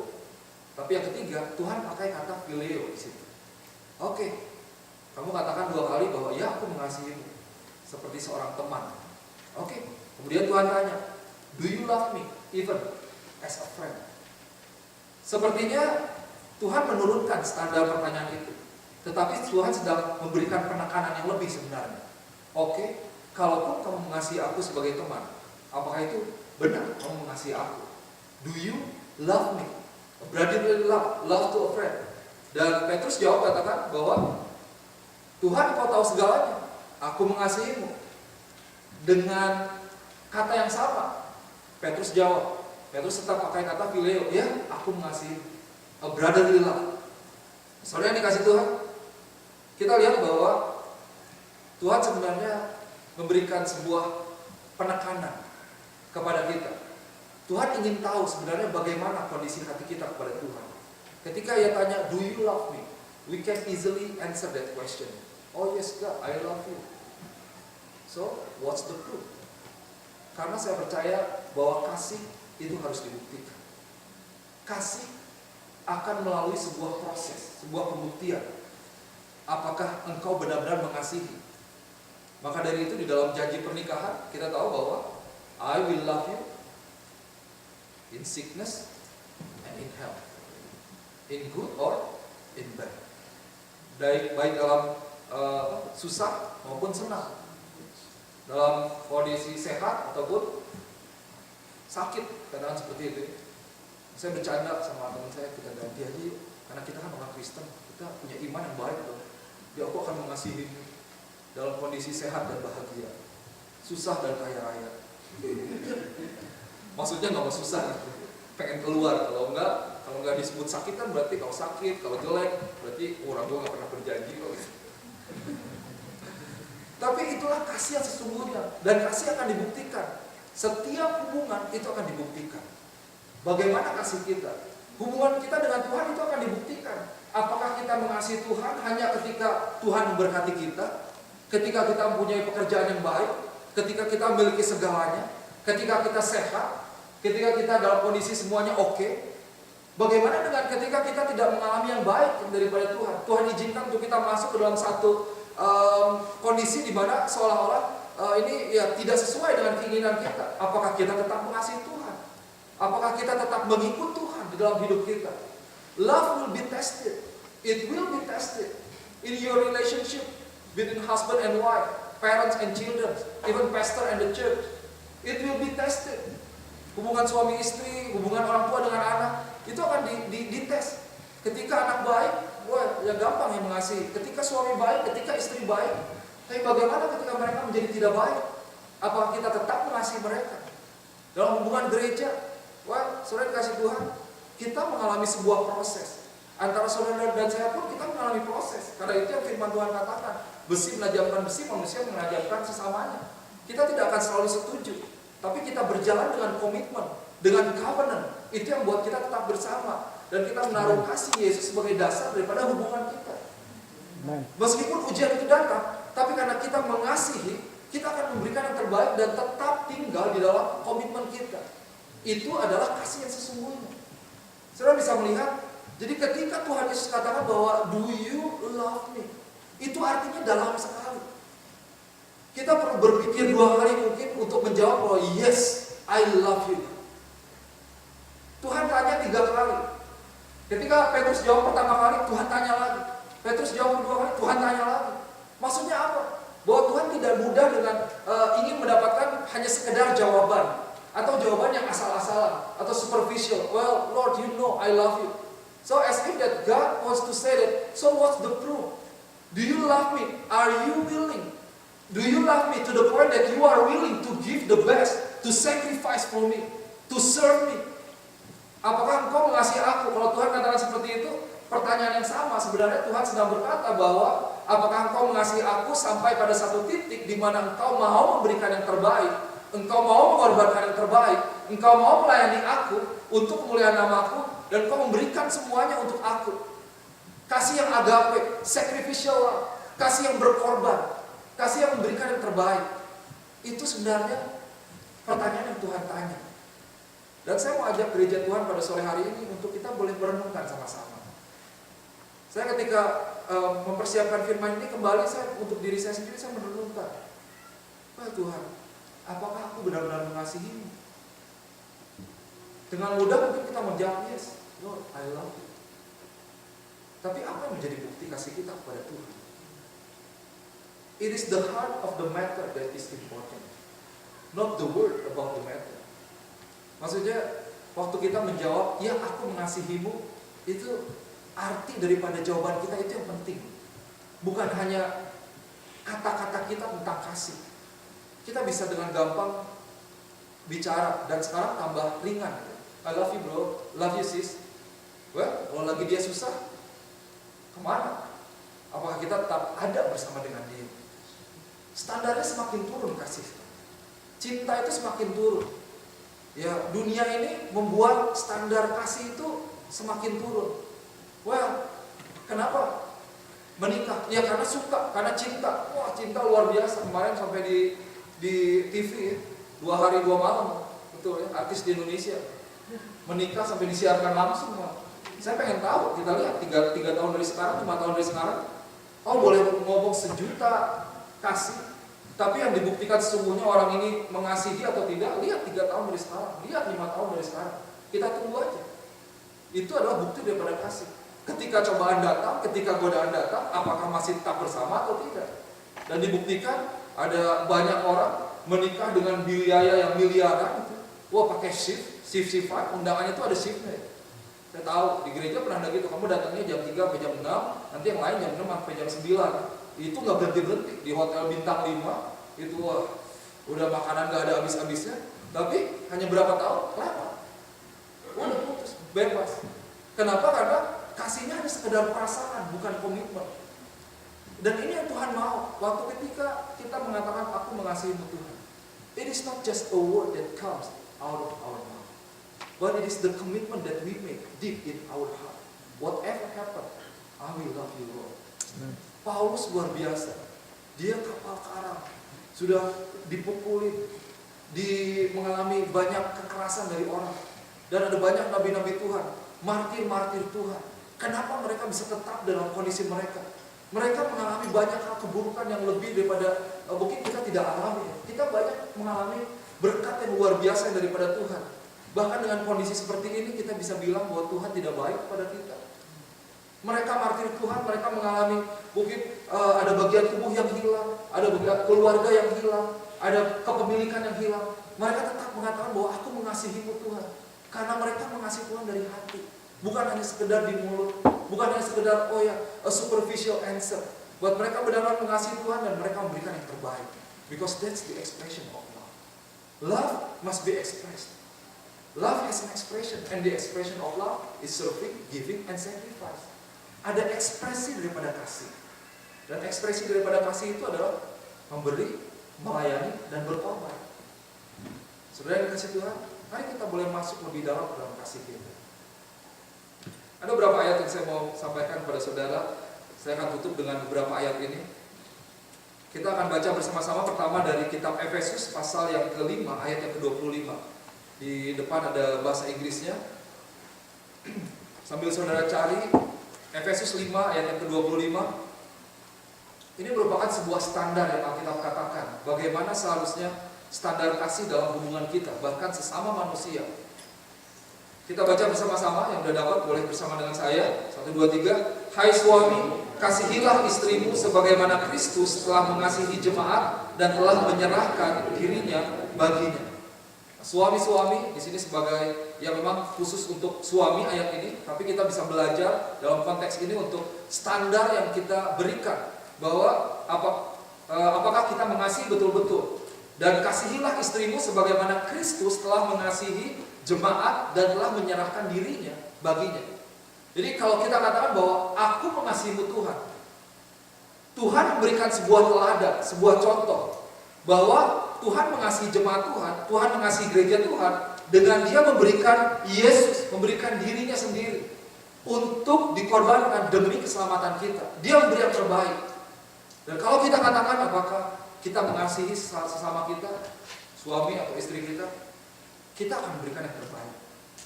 Tapi yang ketiga, Tuhan pakai kata phileo di situ. Oke, kamu katakan 2 kali bahwa ya aku mengasihimu seperti seorang teman. Oke, kemudian Tuhan tanya, do you love me even as a friend? Sepertinya Tuhan menurunkan standar pertanyaan itu. Tetapi Tuhan sedang memberikan penekanan yang lebih sebenarnya. Oke, kalaupun kamu mengasihi aku sebagai teman, apakah itu benar kamu mengasihi aku? Do you love me? A brotherly love to a friend. Dan Petrus jawab katakan bahwa Tuhan kau tahu segalanya, aku mengasihimu. Dengan kata yang sama, Petrus jawab. Petrus tetap pakai kata phileo, ya aku mengasihi. A brotherly love. Saudara yang dikasih Tuhan, kita lihat bahwa Tuhan sebenarnya memberikan sebuah penekanan kepada kita. Tuhan ingin tahu sebenarnya bagaimana kondisi hati kita kepada Tuhan. Ketika ia tanya, do you love me? We can easily answer that question. Oh yes God, I love you. So, what's the proof? Karena saya percaya bahwa kasih itu harus dibuktikan. Kasih akan melalui sebuah proses, sebuah pembuktian. Apakah engkau benar-benar mengasihi? Maka dari itu di dalam janji pernikahan kita tahu bahwa I will love you in sickness and in health, in good or in bad. Baik dalam susah maupun senang, dalam kondisi sehat ataupun sakit, kadang seperti itu. Saya bercanda sama teman saya, kita ganti aja yuk. Karena kita kan orang Kristen, kita punya iman yang baik loh. Ya aku akan mengasihi. dalam kondisi sehat dan bahagia, susah dan kaya raya. Maksudnya nggak mau susah gitu, pengen keluar. Kalau nggak disebut sakit kan berarti kalau sakit, kalau jelek berarti orang tua nggak pernah berjanji kok. Tapi itulah kasih yang sesungguhnya, dan kasih akan dibuktikan. Setiap hubungan itu akan dibuktikan. Bagaimana kasih kita? Hubungan kita dengan Tuhan itu akan dibuktikan. Apakah kita mengasihi Tuhan hanya ketika Tuhan memberkati kita, ketika kita mempunyai pekerjaan yang baik, ketika kita memiliki segalanya, ketika kita sehat, ketika kita dalam kondisi semuanya oke? Bagaimana dengan ketika kita tidak mengalami yang baik daripada Tuhan? Tuhan izinkan untuk kita masuk ke dalam satu kondisi di mana seolah-olah ini ya tidak sesuai dengan keinginan kita. Apakah kita tetap mengasihi Tuhan? Apakah kita tetap mengikut Tuhan di dalam hidup kita? Love will be tested. It will be tested in your relationship between husband and wife, parents and children, even pastor and the church. It will be tested. Hubungan suami istri, hubungan orang tua dengan anak, itu akan dites. Ketika anak baik, wah ya gampang yang mengasihi. Ketika suami baik, ketika istri baik. Tapi bagaimana ketika mereka menjadi tidak baik? Apakah kita tetap mengasihi mereka? Dalam hubungan gereja, wah saudara dikasih Tuhan, kita mengalami sebuah proses. Antara saudara dan saya pun kita mengalami proses. Karena itu yang firman Tuhan katakan, besi menajamkan besi, manusia menajamkan sesamanya. Kita tidak akan selalu setuju, tapi kita berjalan dengan komitmen, dengan covenant. Itu yang buat kita tetap bersama. Dan kita menaruh kasih Yesus sebagai dasar daripada hubungan kita. Meskipun ujian itu datang, tapi karena kita mengasihi, kita akan memberikan yang terbaik dan tetap tinggal di dalam komitmen kita. Itu adalah kasih yang sesungguhnya. Saudara bisa melihat, jadi ketika Tuhan Yesus katakan bahwa do you love me, itu artinya dalam sekali. Kita perlu berpikir 2 kali mungkin untuk menjawab bahwa yes, I love you. Tuhan tanya 3 kali. Ketika Petrus jawab pertama kali, Tuhan tanya lagi. Petrus jawab kedua kali, Tuhan tanya lagi. Maksudnya apa? Bahwa Tuhan tidak mudah dengan ingin mendapatkan hanya sekedar jawaban, atau jawaban yang asal-asalan, atau superficial. Well, Lord, you know I love you. So as if that God wants to say that, so what's the proof? Do you love me? Are you willing? Do you love me to the point that you are willing to give the best, to sacrifice for me, to serve me? Apakah engkau mengasihi aku? Kalau Tuhan katakan seperti itu, pertanyaan yang sama. Sebenarnya Tuhan sedang berkata bahwa apakah engkau mengasihi aku sampai pada satu titik di mana engkau mau memberikan yang terbaik, engkau mau mengorbankan yang terbaik, engkau mau melayani aku untuk kemuliaan namaku, dan engkau memberikan semuanya untuk aku. Kasih yang agape, sacrificial love, kasih yang berkorban, kasih yang memberikan yang terbaik. Itu sebenarnya pertanyaan yang Tuhan tanya. Dan saya mau ajak gereja Tuhan pada sore hari ini untuk kita boleh merenungkan sama-sama. Saya ketika mempersiapkan firman ini kembali, untuk diri saya sendiri saya merenungkan. Wah Tuhan, apakah aku benar-benar mengasihi-Mu? Dengan mudah mungkin kita menjawab yes, Lord, I love you. Tapi apa yang menjadi bukti kasih kita kepada Tuhan? It is the heart of the matter that is important, not the word about the matter. Maksudnya, waktu kita menjawab, ya aku mengasihimu, itu arti daripada jawaban kita itu yang penting. Bukan hanya kata-kata kita tentang kasih. Kita bisa dengan gampang bicara, dan sekarang tambah ringan. I love you bro, love you sis. Well, kalau lagi dia susah, kemana? Apakah kita tetap ada bersama dengan dia? Standarnya semakin turun kasih. Cinta itu semakin turun. Ya, dunia ini membuat standar kasih itu semakin turun. Well, kenapa? Menikah, ya karena suka, karena cinta. Wah, cinta luar biasa. Kemarin sampai di TV ya, 2 hari 2 malam, betul ya, artis di Indonesia menikah sampai disiarkan langsung. Saya pengen tahu, kita lihat 3 tahun dari sekarang, 5 tahun dari sekarang, oh boleh ngomong sejuta kasih. Tapi yang dibuktikan sesungguhnya orang ini mengasihi atau tidak, lihat 3 tahun dari sekarang, lihat 5 tahun dari sekarang. Kita tunggu aja. Itu adalah bukti daripada kasih. Ketika cobaan datang, ketika godaan datang, apakah masih tetap bersama atau tidak? Dan dibuktikan ada banyak orang menikah dengan biaya yang miliaran. Wah pakai shift 5, undangannya itu ada shiftnya. Saya tahu di gereja pernah ada gitu, kamu datangnya jam 3 sampai jam 6, nanti yang lain jam 6 sampai jam 9. itu nggak berhenti-berhenti. Di hotel bintang 5 itu wah, udah makanan nggak ada habis-habisnya, tapi hanya berapa tahun lewat, udah putus, bebas. Kenapa? Karena kasihnya hanya sekedar perasaan, bukan komitmen. Dan ini yang Tuhan mau. Waktu ketika kita mengatakan aku mengasihimu Tuhan, it is not just a word that comes out of our mouth, but it is the commitment that we make deep in our heart. Whatever happen, I will love you, Lord. Paulus luar biasa. Dia kapal karam, sudah dipukulin, mengalami banyak kekerasan dari orang, dan ada banyak nabi-nabi Tuhan, martir-martir Tuhan. Kenapa mereka bisa tetap dalam kondisi mereka? Mereka mengalami banyak hal keburukan yang lebih daripada mungkin kita tidak alami. Kita banyak mengalami berkat yang luar biasa daripada Tuhan. Bahkan dengan kondisi seperti ini kita bisa bilang bahwa Tuhan tidak baik kepada kita. Mereka martir Tuhan, mereka mengalami mungkin ada bagian tubuh yang hilang, ada bagian keluarga yang hilang, ada kepemilikan yang hilang. Mereka tetap mengatakan bahwa aku mengasihimu Tuhan, karena mereka mengasihi Tuhan dari hati, bukan hanya sekedar di mulut, bukan hanya sekedar oh ya a superficial answer. Buat mereka benar-benar mengasihi Tuhan dan mereka memberikan yang terbaik, because that's the expression of love. Love must be expressed. Love has an expression, and the expression of love is serving, giving, and sacrifice. Ada ekspresi daripada kasih. Dan ekspresi daripada kasih itu adalah memberi, melayani, dan berkorban. Saudara yang dikasihi Tuhan, mari kita boleh masuk lebih dalam kasih kita. Ada beberapa ayat yang saya mau sampaikan kepada saudara. Saya akan tutup dengan beberapa ayat ini. Kita akan baca bersama-sama pertama dari kitab Efesus pasal yang ke-5 ayat yang ke-25. Di depan ada bahasa Inggrisnya. Sambil saudara cari Efesus 5 ayat yang ke-25. Ini merupakan sebuah standar yang Alkitab katakan bagaimana seharusnya standar kasih dalam hubungan kita, bahkan sesama manusia. Kita baca bersama-sama, yang sudah dapat boleh bersama dengan saya. 1, 2, 3. Hai suami, kasihilah istrimu sebagaimana Kristus telah mengasihi jemaat dan telah menyerahkan dirinya baginya. Suami-suami di sini sebagai yang memang khusus untuk suami ayat ini, tapi kita bisa belajar dalam konteks ini untuk standar yang kita berikan bahwa apakah kita mengasihi betul-betul. Dan kasihilah istrimu sebagaimana Kristus telah mengasihi jemaat dan telah menyerahkan dirinya baginya. Jadi kalau kita katakan bahwa aku mengasihimu Tuhan, Tuhan memberikan sebuah teladan, sebuah contoh bahwa Tuhan mengasihi jemaat Tuhan, Tuhan mengasihi gereja Tuhan dengan dia memberikan Yesus, memberikan dirinya sendiri untuk dikorbankan demi keselamatan kita. Dia memberi yang terbaik. Dan kalau kita katakan apakah kita mengasihi sesama kita, suami atau istri kita akan memberikan yang terbaik.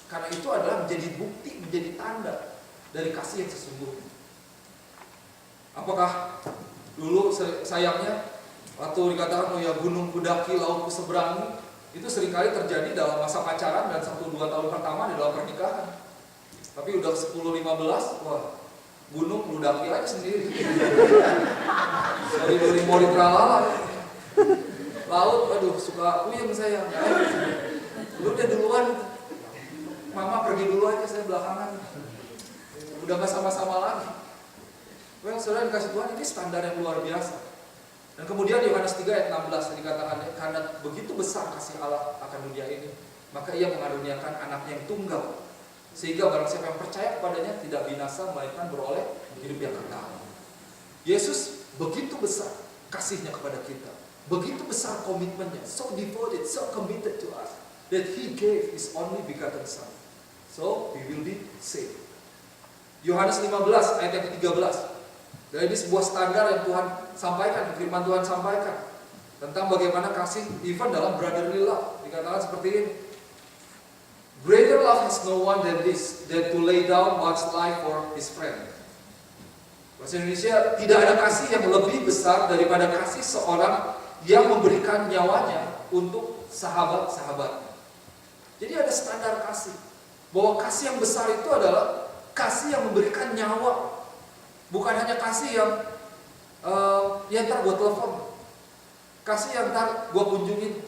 Karena itu adalah menjadi bukti, menjadi tanda dari kasih yang sesungguhnya. Apakah dulu sayangnya waktu dikatakan oh ya gunung kudaki laut kuseberangi, itu seringkali terjadi dalam masa pacaran dan 1-2 tahun pertama di dalam pernikahan. Tapi udah 10-15, wah gunung kudaki aja sendiri. Sorry mori tralala. Laut, aduh suka puyeng saya. Lu udah duluan, mama pergi dulu aja, saya belakangan. Udah gak sama-sama lagi. Well, saudara dikasih Tuhan, ini standar yang luar biasa. Dan kemudian Yohanes 3 ayat 16 dikatakan, karena begitu besar kasih Allah akan dunia ini, maka ia mengaruniakan anaknya yang tunggal, sehingga barang siapa yang percaya kepadanya tidak binasa, melainkan beroleh hidup yang kekal. Yesus begitu besar kasihnya kepada kita, begitu besar komitmennya, so devoted, so committed to us, that He gave His only begotten Son, so we will be saved. Yohanes 15 ayat yang ke-13. Dan ini sebuah standar yang Tuhan sampaikan, firman Tuhan sampaikan tentang bagaimana kasih even dalam brotherly love. Dikatakan seperti ini. Greater love has no one than this, that to lay down one's life for his friend. Bahasa Indonesia, tidak ada kasih yang lebih besar daripada kasih seorang yang memberikan nyawanya untuk sahabat-sahabatnya. Jadi ada standar kasih, bahwa kasih yang besar itu adalah kasih yang memberikan nyawa. Bukan hanya kasih yang ntar gue telepon, kasih yang ntar gue kunjungin,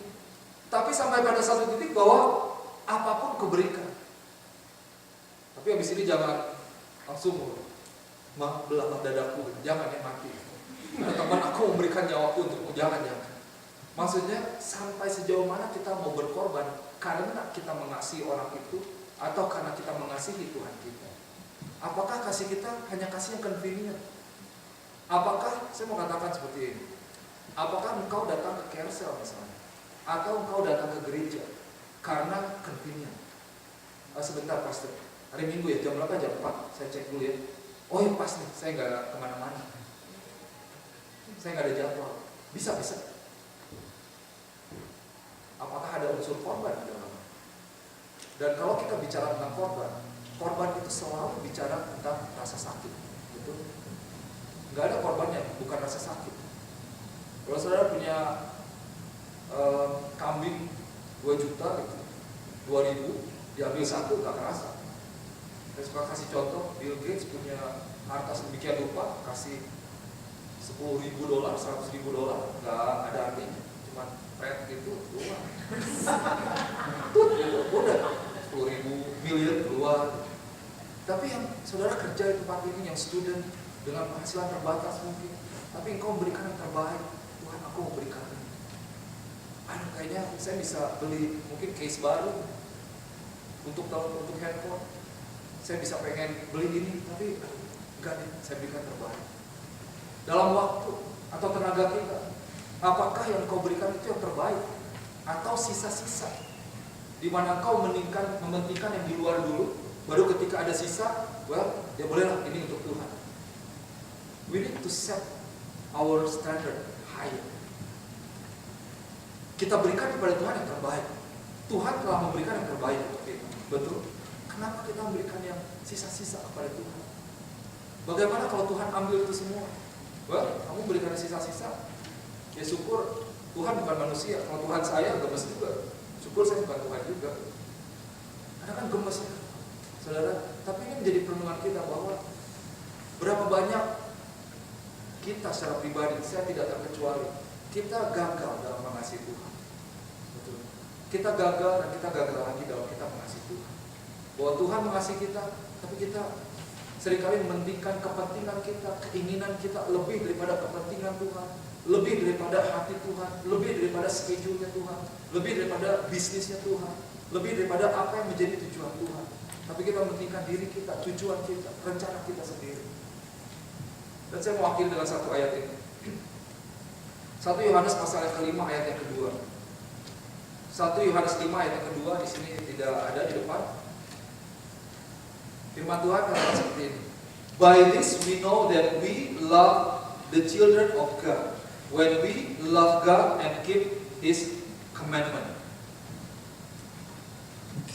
tapi sampai pada satu titik bahwa apapun keberikan. Tapi habis ini jangan langsung belah dadaku, jangan yang mati. Ada teman, aku memberikan nyawaku untukmu. Jangan. Maksudnya sampai sejauh mana kita mau berkorban karena kita mengasihi orang itu atau karena kita mengasihi Tuhan kita? Apakah kasih kita hanya kasih yang convenient? Apakah, saya mau katakan seperti ini, apakah engkau datang ke Kersel misalnya, atau engkau datang ke gereja karena convenient? Sebentar pastor, hari Minggu ya, jam berapa? Jam 4, saya cek dulu ya. Oh ya pas nih, saya nggak kemana-mana, saya nggak ada jadwal. Bisa. Apakah ada unsur korban di dalamnya? Dan kalau kita bicara tentang korban itu selalu bicara tentang rasa sakit, betul? Nggak ada korbannya, bukan rasa sakit. Kalau saudara punya kambing 2 juta gitu, 2.000 diambil satu nggak kerasa. Saya suka kasih contoh, Bill Gates punya harta sedemikian rupa, kasih $10.000, $100.000, nggak ada artinya, cuma red gitu keluar. Udah 10.000 miliar keluar. Tapi yang saudara kerja di tempat ini, yang student dengan penghasilan terbatas mungkin, tapi engkau memberikan yang terbaik. Tuhan, aku mau berikan ini. Kayaknya saya bisa beli mungkin case baru untuk handphone. Saya bisa pengen beli ini, tapi enggak nih, saya berikan terbaik. Dalam waktu atau tenaga kita, apakah yang kau berikan itu yang terbaik atau sisa-sisa? Di mana kau mementingkan yang di luar dulu, baru ketika ada sisa, ya bolehlah ini untuk Tuhan. We need to set our standard higher. Kita berikan kepada Tuhan yang terbaik. Tuhan telah memberikan yang terbaik untuk kita, betul? Kenapa kita memberikan yang sisa-sisa kepada Tuhan? Bagaimana kalau Tuhan ambil itu semua? Kamu berikan sisa-sisa. Ya syukur, Tuhan bukan manusia. Kalau Tuhan saya gemes juga. Syukur saya bukan Tuhan juga. Karena kan gemes ya, saudara. Tapi ini menjadi perenungan kita bahwa berapa banyak kita secara pribadi, saya tidak terkecuali, kita gagal dalam mengasihi Tuhan. Betul. Kita gagal dan kita gagal lagi dalam kita mengasihi Tuhan. Bahwa Tuhan mengasihi kita, tapi kita seringkali mementingkan kepentingan kita, keinginan kita lebih daripada kepentingan Tuhan, lebih daripada hati Tuhan, lebih daripada schedule-nya Tuhan, lebih daripada bisnisnya Tuhan, lebih daripada apa yang menjadi tujuan Tuhan. Tapi kita mementingkan diri kita, tujuan kita, rencana kita sendiri. Dan saya mewakili dengan satu ayat ini. 1 Yohanes pasal yang ke-5 ayat yang kedua. 1 Yohanes 5 ayat yang kedua, di sini tidak ada di depan. Firman Tuhan katakan seperti ini. By this we know that we love the children of God, when we love God and keep His commandment.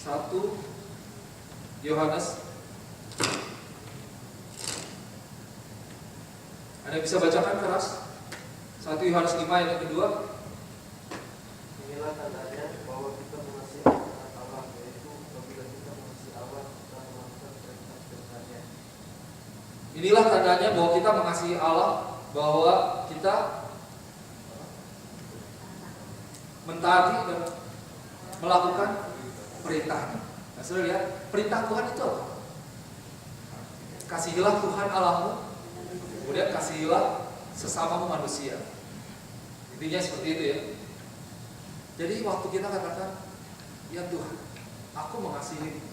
1 Yohanes. Anda bisa bacakan keras? 1 Yohanes 5 ayat yang kedua. Inilah tandanya bahwa kita mengasihi Allah, yaitu apabila kita mengasihi Allah, kita melakukan perintah-perintahnya. Inilah tandanya bahwa kita mengasihi Allah, bahwa kita mentaati dan melakukan perintahnya. Nah, saudara lihat, perintah Tuhan itu apa? Kasihilah Tuhan Allahmu, kemudian kasihilah sesamamu manusia. Intinya seperti itu ya. Jadi waktu kita katakan, ya Tuhan, aku mengasihi.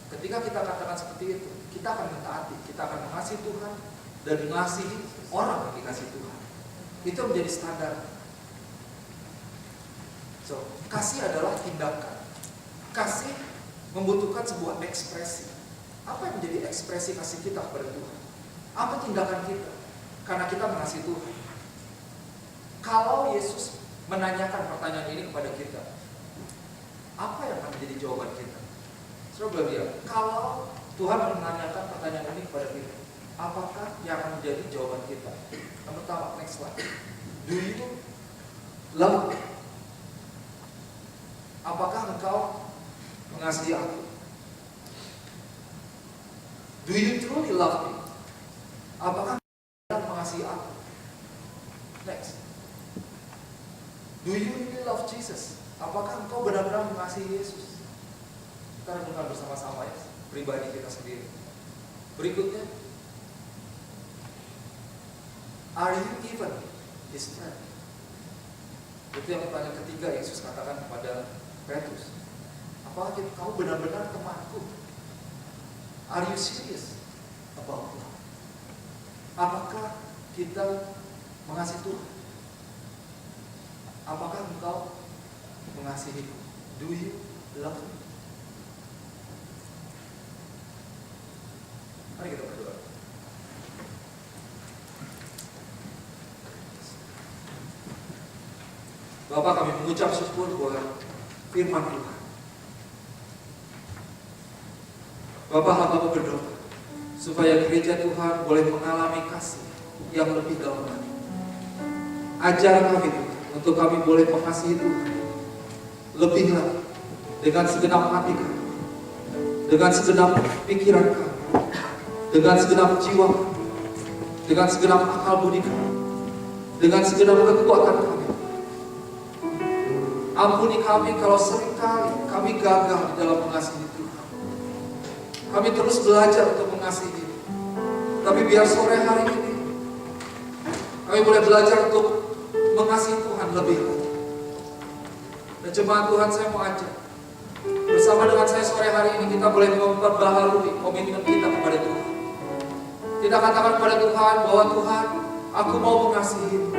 Ketika kita katakan seperti itu, kita akan mentaati, kita akan mengasihi Tuhan dan mengasihi orang yang dikasihi Tuhan. Itu menjadi standar. So, kasih adalah tindakan. Kasih membutuhkan sebuah ekspresi. Apa yang menjadi ekspresi kasih kita kepada Tuhan? Apa tindakan kita? Karena kita mengasihi Tuhan. Kalau Yesus menanyakan pertanyaan ini kepada kita, apa yang akan menjadi jawaban kita? Coba lihat, kalau Tuhan menanyakan pertanyaan ini kepada kita, apakah yang akan menjadi jawaban kita? Yang pertama, next slide. Do you love me? Apakah engkau mengasihi aku? Do you truly love me? Apakah engkau mengasihi aku? Next. Do you really love Jesus? Apakah engkau benar-benar mengasihi Yesus? Kita renungkan bersama-sama ya, pribadi kita sendiri. Berikutnya, Are you even his friend? Itu yang pertanyaan ketiga Yesus katakan kepada Petrus. Apakah kau benar-benar temanku? Are you serious about love? Apakah kita mengasihi Tuhan? Apakah engkau mengasihiku? Do you love me? Mari kita berdoa. Bapak, kami mengucap syukur buat firman Tuhan. Bapak, hamba berdoa supaya gereja Tuhan boleh mengalami kasih yang lebih dalam lagi. Ajar kami Tuhan, untuk kami boleh mengasihi Tuhan lebih lagi, dengan segenap hati kami, dengan segenap pikiran kami, dengan segenap jiwa kami, dengan segenap akal budi kami, dengan segenap kekuatan kami. Ampuni kami kalau seringkali kami gagal di dalam mengasihi Tuhan. Kami terus belajar untuk mengasihi. Tapi biar sore hari ini kami boleh belajar untuk mengasihi Tuhan lebih lagi. Dan jemaat Tuhan, saya mau ajak, bersama dengan saya sore hari ini kita boleh memperbaharui komitmen kita kepada Tuhan. Kita katakan kepada Tuhan bahwa Tuhan, aku mau mengasihi-Mu.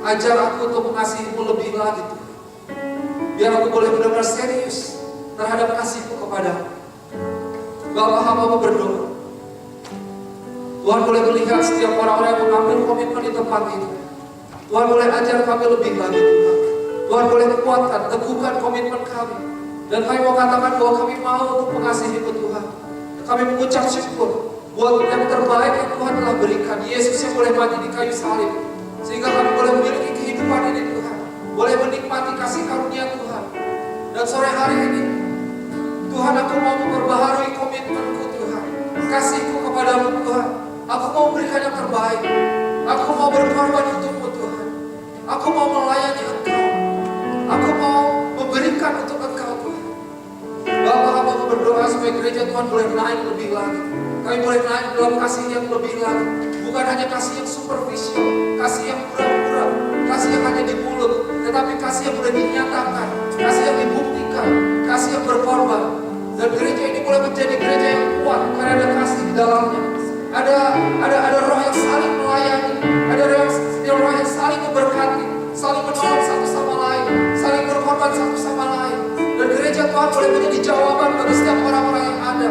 Ajar aku untuk mengasihi-Mu lebih lagi Tuhan. Biar aku boleh benar-benar serius terhadap kasih-Mu kepada-Mu. Bapak, hamba berdoa, Tuhan boleh melihat setiap orang-orang yang mengambil komitmen di tempat ini. Tuhan boleh ajar kami lebih lagi Tuhan. Tuhan boleh kuatkan, teguhkan komitmen kami. Dan kami mau katakan bahwa kami mau untuk mengasihi-Mu Tuhan. Kami mengucap syukur buat yang terbaik yang Tuhan telah berikan. Yesus yang boleh mati di kayu salib, sehingga kami boleh memiliki kehidupan ini Tuhan. Boleh menikmati kasih karunia Tuhan. Dan sore hari ini Tuhan, aku mau memperbaharui komitmenku Tuhan, kasihku kepada-Mu Tuhan. Aku mau memberikan yang terbaik. Aku mau berkorban untukmu Tuhan. Aku mau melayani Engkau. Aku mau memberikan untuk Engkau Tuhan. Bapak, hamba berdoa supaya gereja Tuhan boleh naik lebih lagi. Kami boleh naik dalam kasih yang lebih lagi. Bukan hanya kasih yang superficial, kasih yang pura-pura, kasih yang hanya di mulut, tetapi kasih yang boleh dinyatakan, kasih yang dibuktikan, kasih yang berkorban. Dan gereja ini boleh menjadi gereja yang kuat karena ada kasih di dalamnya. Ada roh yang saling melayani, ada roh yang saling memberkati, saling menolong satu sama lain, saling berkorban satu sama lain. Dan gereja Tuhan boleh menjadi jawaban bagi setiap orang-orang yang ada.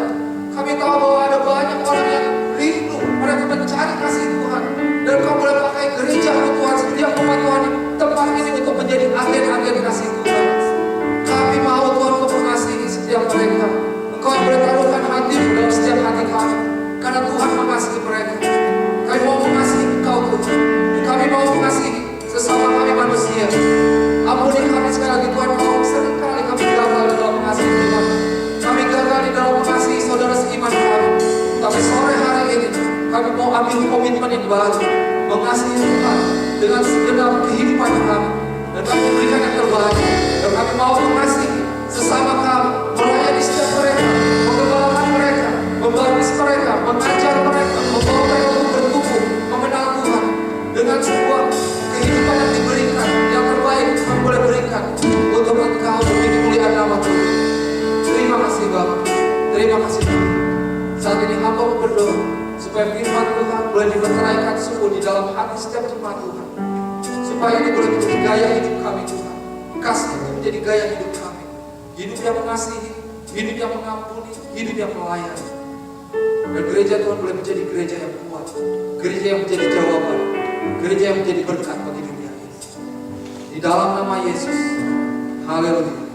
Kami tahu bahwa ada banyak orang yang rindu, mereka mencari kasih Tuhan. Dan Kau boleh pakai gereja Tuhan, setiap umat Tuhan di tempat ini untuk menjadi agen-agen kasih Tuhan. Kami mau Tuhan untuk mengasihi setiap mereka. Engkau yang boleh taruhkan hati-Mu dalam setiap hati kami, karena Tuhan mengasihi mereka. Kami mau mengasihi Engkau Tuhan. Kami mau mengasihi sesama kami manusia. Ampuni kami sekali lagi Tuhan, kalau seringkali kami gagal di dalam mengasihi Tuhan. Kami gagal di dalam mengasihi saudara seiman kami. Tapi sore hari ini kami mau ambil komitmen yang baru, mengasihi Tuhan dengan segenap kehidupan kami. Dan kami berikan yang terbaik. Dan kami mau mengasihi sesama kami, melayani setiap mereka, mengembalakan mereka, membaptis mereka, mengajar mereka, membawa mereka untuk bertumbuh, mengenal Tuhan dengan sebuah kehidupan yang diberikan, yang terbaik kami boleh berikan untuk Engkau demi kemuliaan nama Tuhan. Terima kasih Bapak, terima kasih Tuhan. Saat ini hamba berdoa supaya firman Tuhan boleh dimeteraikan sungguh di dalam hati setiap jemaat Tuhan, supaya ini boleh menjadi gaya hidup kami Tuhan. Kasih itu menjadi gaya hidup kami, hidup yang mengasihi, hidup yang mengampuni, hidup yang melayani. Dan gereja Tuhan boleh menjadi gereja yang kuat, gereja yang menjadi jawaban, gereja yang menjadi berkat bagi dunia ini. Di dalam nama Yesus, haleluya.